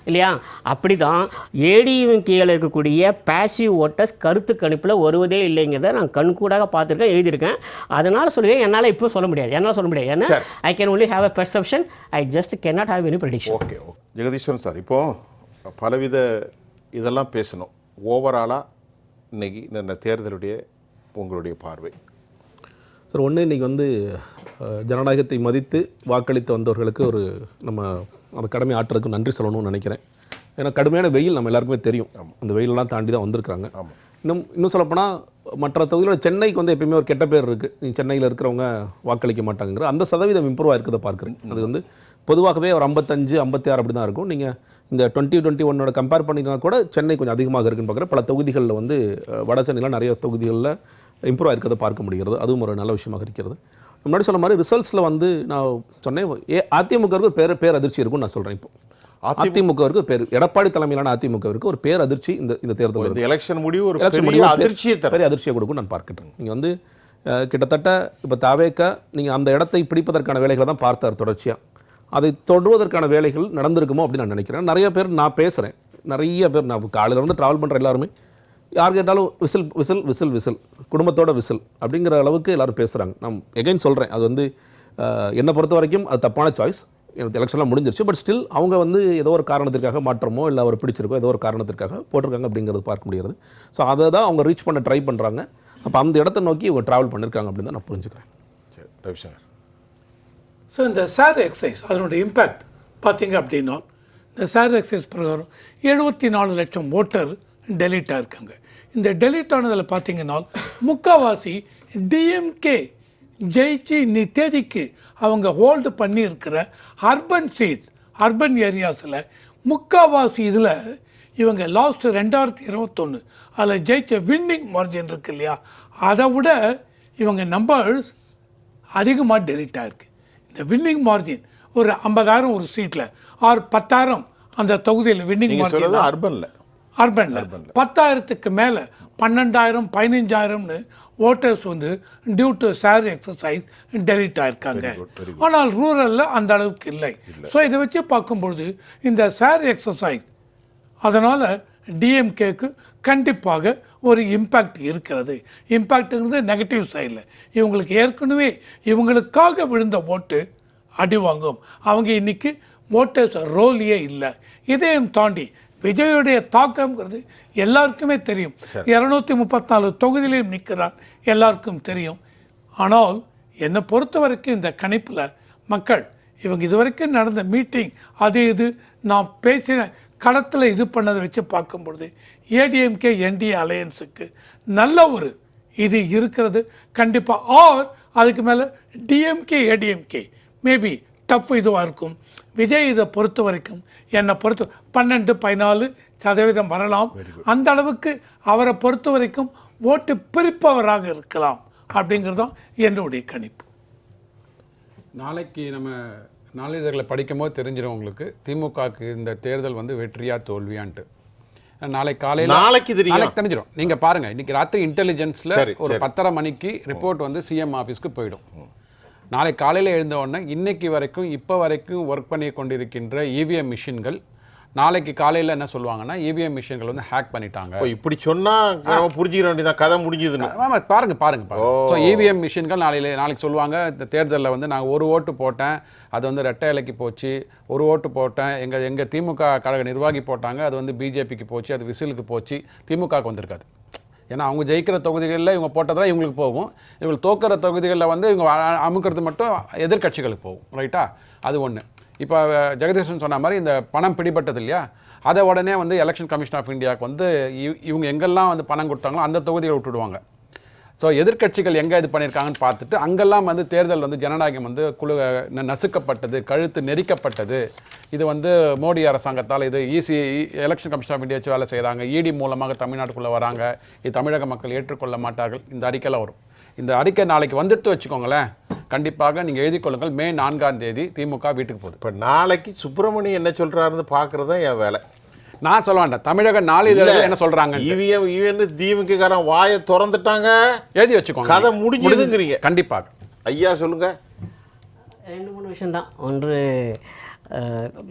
இல்லையா? அப்படி தான் ஏடிஎம்கேயில் இருக்கக்கூடிய பேசிவ் ஓட்டர்ஸ் கருத்து கணிப்பில் வருவதே இல்லைங்கிறத நான் கண்கூடாக பார்த்துருக்கேன், எழுதியிருக்கேன். அதனால் சொல்லுவேன், என்னால் இப்போ சொல்ல முடியாது. ஏன்னா I can only have a perception, I just can not have any prediction. Okay Jagadeeswaran sir, இப்போது பலவித இதெல்லாம் பேசணும். ஓவராலாக இன்னைக்கு இந்த தேர்தலுடைய உங்களுடைய பார்வை சார்? ஒன்று, இன்றைக்கி வந்து ஜனநாயகத்தை மதித்து வாக்களித்து வந்தவர்களுக்கு ஒரு நம்ம அந்த கடமை ஆற்றுறதுக்கு நன்றி சொல்லணும்னு நினைக்கிறேன். ஏன்னா கடுமையான வெயில் நம்ம எல்லாருக்குமே தெரியும். அந்த வெயிலெலாம் தாண்டி தான் வந்திருக்காங்க. இன்னும் சொல்லப்போனால் மற்ற தொகுதிகளோட சென்னைக்கு வந்து எப்பயுமே ஒரு கெட்ட பேர் இருக்குது. நீங்கள் சென்னையில் இருக்கிறவங்க வாக்களிக்க மாட்டாங்கிற அந்த சதவீதம் இம்ப்ரூவ் ஆகிருக்கிறத பார்க்குறேன். அது வந்து பொதுவாகவே ஒரு 55, 56 அப்படி தான் இருக்கும். நீங்கள் இந்த 2021 கம்பேர் பண்ணிங்கன்னா கூட சென்னை கொஞ்சம் அதிகமாக இருக்குன்னு பார்க்குறேன். பல தொகுதிகளில் வந்து வட சென்னையில் நிறைய தொகுதிகளில் இம்ப்ரூவ் ஆகிருக்கிறத பார்க்க முடிகிறது. அதுவும் ஒரு நல்ல விஷயமாக இருக்கிறது. முன்னாடி சொன்ன மாதிரி ரிசல்ட்ஸில் வந்து நான் சொன்னேன், அதிமுகவுக்கு ஒரு பேர் அதிர்ச்சி இருக்கும்னு நான் சொல்கிறேன். இப்போ அதிமுகவுக்கு பேர் எடப்பாடி தலைமையிலான அதிமுகவிற்கு ஒரு பேர் அதிர்ச்சி இந்த தேர்தல் எலெக்ஷன் முடிவு ஒரு பெரிய அதிர்ச்சியை கொடுக்கும் நான் பார்க்கிறேன். நீங்கள் வந்து கிட்டத்தட்ட இப்போ தாவேக்கா நீங்கள் அந்த இடத்தை பிடிப்பதற்கான வேலைகளை தான் பார்த்தார் தொடர்ச்சியாக. அதை தொடுவதற்கான வேலைகள் நடந்திருக்குமோ அப்படின்னு நான் நினைக்கிறேன். நிறைய பேர் நான் பேசுகிறேன், நிறைய பேர் நான் காலையில் வந்து ட்ராவல் பண்ணுற எல்லாருமே யார் கேட்டாலும் விசில் விசில் விசில் விசில் குடும்பத்தோட விசில் அப்படிங்கிற அளவுக்கு எல்லோரும் பேசுகிறாங்க. நான் எகைன் சொல்கிறேன், அது வந்து என்னை பொறுத்த வரைக்கும் அது தப்பான சாய்ஸ். எனக்கு எலெக்ஷன்லாம் முடிஞ்சிருச்சு. பட் ஸ்டில் அவங்க வந்து ஏதோ ஒரு காரணத்திற்காக மாற்றமோ இல்லை அவர் பிடிச்சிருக்கோ ஏதோ ஒரு காரணத்திற்காக போட்டிருக்காங்க அப்படிங்கிறது பார்க்க முடியாது. ஸோ அதை தான் அவங்க ரீச் பண்ண ட்ரை பண்ணுறாங்க. அப்போ அந்த இடத்த நோக்கி இவங்க ட்ராவல் பண்ணியிருக்காங்க அப்படின்னு தான் நான் புரிஞ்சுக்கிறேன். சரி ரவிசங்கர். ஸோ இந்த சார் எக்ஸைஸ் அதனுடைய இம்பேக்ட் பார்த்தீங்க அப்படின்னா, இந்த சார் எக்ஸைஸ் பிரகாரம் 74 லட்சம் ஓட்டர் டெலீட் ஆகிருக்காங்க. இந்த டெலீட் ஆனதில் பார்த்தீங்கன்னா முக்கால்வாசி டிஎம்கே ஜெயிச்சு இந்த தேதிக்கு அவங்க ஹோல்டு பண்ணியிருக்கிற அர்பன் சீட்ஸ், அர்பன் ஏரியாஸில் முக்கால்வாசி இதில் இவங்க லாஸ்ட் 2021 அதில் ஜெயிச்ச வின்னிங் மார்ஜின் இருக்கு இல்லையா, அதை விட இவங்க நம்பர்ஸ் அதிகமாக டெலீட் ஆகிருக்கு. இந்த வின்னிங் மார்ஜின் ஒரு 50,000 ஒரு சீட்டில் ஆர் 10,000 அந்த தொகுதியில் வின்னிங் மார்ஜின் அர்பனில் 10,000க்கு மேலே 12,000 15,000ன்னு ஓட்டர்ஸ் வந்து due to SIR exercise delete ஆகிருக்காங்க. ஆனால் ரூரலில் அந்த அளவுக்கு இல்லை. ஸோ இதை வச்சு பார்க்கும்பொழுது இந்த சார் எக்ஸசைஸ் அதனால் டிஎம்கேக்கு கண்டிப்பாக ஒரு இம்பேக்ட் இருக்கிறது. இம்பேக்ட்டுங்கிறது நெகட்டிவ் சைடில். இவங்களுக்கு ஏற்கனவே இவங்களுக்காக விழுந்த ஓட்டு அடி வாங்கும். அவங்க இன்றைக்கி ஓட்டர்ஸ் ரோலியே இல்லை. இதையும் தாண்டி விஜயுடைய தாக்கம்ங்கிறது எல்லாருக்குமே தெரியும். 234 தொகுதியிலையும் நிற்கிறார், எல்லாருக்கும் தெரியும். ஆனால் என்னை பொறுத்த வரைக்கும் இந்த கணிப்பில் மக்கள் இவங்க இதுவரைக்கும் நடந்த மீட்டிங் அது இது நான் பேசின களத்தில் இது பண்ணதை வச்சு பார்க்கும்பொழுது ஏடிஎம்கே என்டிஏ அலையன்ஸுக்கு நல்ல ஒரு இது இருக்கிறது கண்டிப்பாக. ஆர் அதுக்கு மேலே டிஎம்கே ஏடிஎம்கே மேபி டஃப் இதுவாக இருக்கும். விஜய் இதை பொறுத்த வரைக்கும் என்னை பொறுத்த 12-14% வரலாம். அந்த அளவுக்கு அவரை பொறுத்த வரைக்கும் ஓட்டு பிரிப்பவராக இருக்கலாம் அப்படிங்கிறதும் என்னுடைய கணிப்பு. நாளைக்கு நம்ம நாளிதழ்களை படிக்கும்போது தெரிஞ்சிடும் உங்களுக்கு திமுகவுக்கு இந்த தேர்தல் வந்து வெற்றியா தோல்வியான்ட்டு. நாளை காலையில் நாளைக்கு தெரிஞ்சிடும். நீங்க பாருங்க, இன்னைக்கு ராத்திரி இன்டெலிஜென்ஸ்ல ஒரு 10:30 மணிக்கு ரிப்போர்ட் வந்து சிஎம் ஆஃபீஸ்க்கு போயிடும். நாளை காலையில் எழுந்த உடனே இன்னைக்கு வரைக்கும் இப்போ வரைக்கும் ஒர்க் பண்ணி கொண்டிருக்கின்ற இவிஎம் மிஷின்கள் நாளைக்கு காலையில் என்ன சொல்லுவாங்கன்னா இவிஎம் மிஷின்கள் வந்து ஹேக் பண்ணிட்டாங்க. இப்படி சொன்னா புரிஞ்சுக்க வேண்டியதான், கதை முடிஞ்சதுன்னு. பாருங்க. ஸோ இவிஎம் மிஷின்கள் நாளைக்கு சொல்லுவாங்க, இந்த தேர்தலில் வந்து நான் ஒரு ஓட்டு போட்டேன், அது வந்து ரெட்டை இலைக்கு போச்சு, ஒரு ஓட்டு போட்டேன் எங்கள் திமுக கழக நிர்வாகி போட்டாங்க, அது வந்து பிஜேபிக்கு போச்சு, அது விசிலுக்கு போச்சு, திமுகவுக்கு வந்திருக்காது. ஏன்னா அவங்க ஜெயிக்கிற தொகுதிகளில் இவங்க போட்டதெல்லாம் இவங்களுக்கு போகும், இவங்க தோக்கிற தொகுதிகளில் வந்து இவங்க அமுக்கிறது மட்டும் எதிர்கட்சிகளுக்கு போகும். ரைட்டா? அது ஒன்று. இப்போ ஜெகதீஷன் சொன்ன மாதிரி இந்த பணம் பிடிபட்டது இல்லையா, அதை உடனே வந்து எலெக்ஷன் கமிஷன் ஆஃப் இந்தியாவுக்கு வந்து இவங்க எங்கெல்லாம் வந்து பணம் கொடுத்தாங்களோ அந்த தொகுதியை விட்டுடுவாங்க. ஸோ எதிர்க்கட்சிகள் எங்கே இது பண்ணியிருக்காங்கன்னு பார்த்துட்டு அங்கெல்லாம் வந்து தேர்தல் வந்து ஜனநாயகம் வந்து நசுக்கப்பட்டது, கழுத்து நெரிக்கப்பட்டது, இது வந்து மோடி அரசாங்கத்தால் இது எலெக்ஷன் கமிஷன் ஆஃப் இந்தியா வச்சு வேலை செய்கிறாங்க, இடி மூலமாக தமிழ்நாட்டுக்குள்ளே வராங்க, இது தமிழக மக்கள் ஏற்றுக்கொள்ள மாட்டார்கள், இந்த அறிக்கையில் வரும். இந்த அறிக்கை நாளைக்கு வந்துட்டு வச்சுக்கோங்களேன், கண்டிப்பாக நீங்கள் எழுதி கொள்ளுங்கள். மே 4ஆம் தேதி திமுக வீட்டுக்கு போகுது. இப்போ நாளைக்கு சுப்பிரமணியம் என்ன சொல்கிறாருன்னு பார்க்குறது தான் என் வேலை. நான் சொல்ல வேண்டாம், தமிழக நாளிதழ்கள் என்ன சொல்றாங்க. இவிஎம் திமுககாரன் வாயை திறந்துட்டாங்க, எழுதி வச்சுக்கோங்க, கதை முடிஞ்சுதுங்கிறீங்க. கண்டிப்பாக. ஐயா சொல்லுங்க. 2-3 விஷயம்தான். ஒன்று,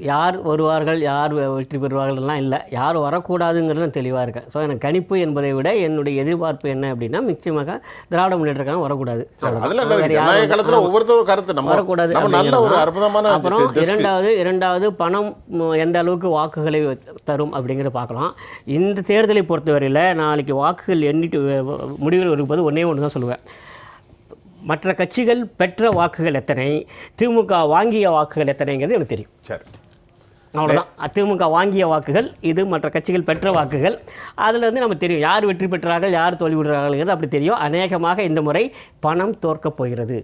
யார் வருவார்கள் யார் வெற்றி பெறுவார்கள்லாம் இல்லை, யார் வரக்கூடாதுங்கிறது தெளிவாக இருக்கேன். ஸோ எனக்கு கணிப்பு என்பதை விட என்னுடைய எதிர்பார்ப்பு என்ன அப்படின்னா நிச்சயமாக திராவிட முன்னேற்ற கழகம் வரக்கூடாது. வரக்கூடாது. அப்புறம் இரண்டாவது பணம் எந்த அளவுக்கு வாக்குகளை தரும் அப்படிங்கிறத பார்க்கலாம். இந்த தேர்தலை பொறுத்தவரையில் நாளைக்கு வாக்குகள் எண்ணிட்டு முடிவில் வரும்போது ஒன்றே ஒன்று தான் சொல்லுவேன், மற்ற கட்சிகள் பெற்ற வாக்குகள் எத்தனை, திமுக வாங்கிய வாக்குகள் எத்தனைங்கிறது எனக்கு தெரியும். சரி, அவ்வளோதான். திமுக வாங்கிய வாக்குகள், இது மற்ற கட்சிகள் பெற்ற வாக்குகள், அதில் வந்து நம்ம தெரியும் யார் வெற்றி பெற்றார்கள் யார் தோல்வி விடுறார்கள் அப்படி தெரியும். அநேகமாக இந்த முறை பணம் தோற்க போகிறது.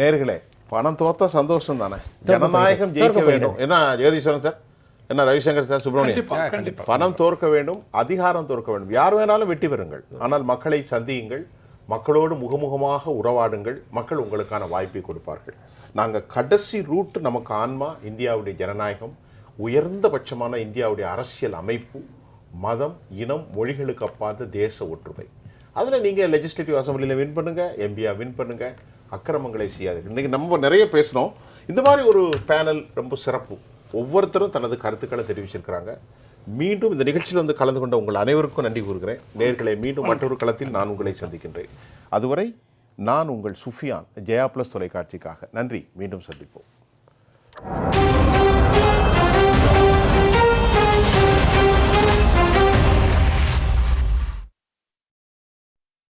நேர்களே, பணம் தோற்ற சந்தோஷம் தானே, ஜனநாயகம் ஜெயிக்க வேண்டும். என்ன ஜெகதீஸ்வரன் சார், என்ன ரவிசங்கர் சார், சுப்பிரமணியன், பணம் தோற்க வேண்டும், அதிகாரம் தோற்க வேண்டும். யார் வேணாலும் வெற்றி பெறுங்கள், ஆனால் மக்களை சந்தியுங்கள், மக்களோடு முகமுகமாக உறவாடுங்கள், மக்கள் உங்களுக்கான வாய்ப்பை கொடுப்பார்கள். நாங்கள் கடைசி ரூட் நமக்கு ஆன்மா இந்தியாவுடைய ஜனநாயகம், உயர்ந்தபட்சமான இந்தியாவுடைய அரசியல் அமைப்பு, மதம், இனம், மொழிகளுக்கு அப்பாந்த தேச ஒற்றுமை. அதில் நீங்கள் லெஜிஸ்லேட்டிவ் அசம்பிளியில் வின் பண்ணுங்கள், எம்பியா வின் பண்ணுங்கள், அக்கிரமங்களை செய்யாதீர்கள். இன்றைக்கி நம்ம நிறைய பேசினோம். இந்த மாதிரி ஒரு பேனல் ரொம்ப சிறப்பு. ஒவ்வொருத்தரும் தனது கருத்துக்களை தெரிவிச்சிருக்கிறாங்க. மீண்டும் இந்த நிகழ்ச்சியில் வந்து கலந்து கொண்ட உங்கள் அனைவருக்கும் நன்றி கூறுகிறேன். நேர்களை மீண்டும் மற்றொரு களத்தில் நான் உங்களை சந்திக்கின்றேன். அதுவரை நான் உங்கள் சுஃபியான், ஜெயா பிளஸ் தொலைக்காட்சிக்காக. நன்றி. மீண்டும் சந்திப்போம்.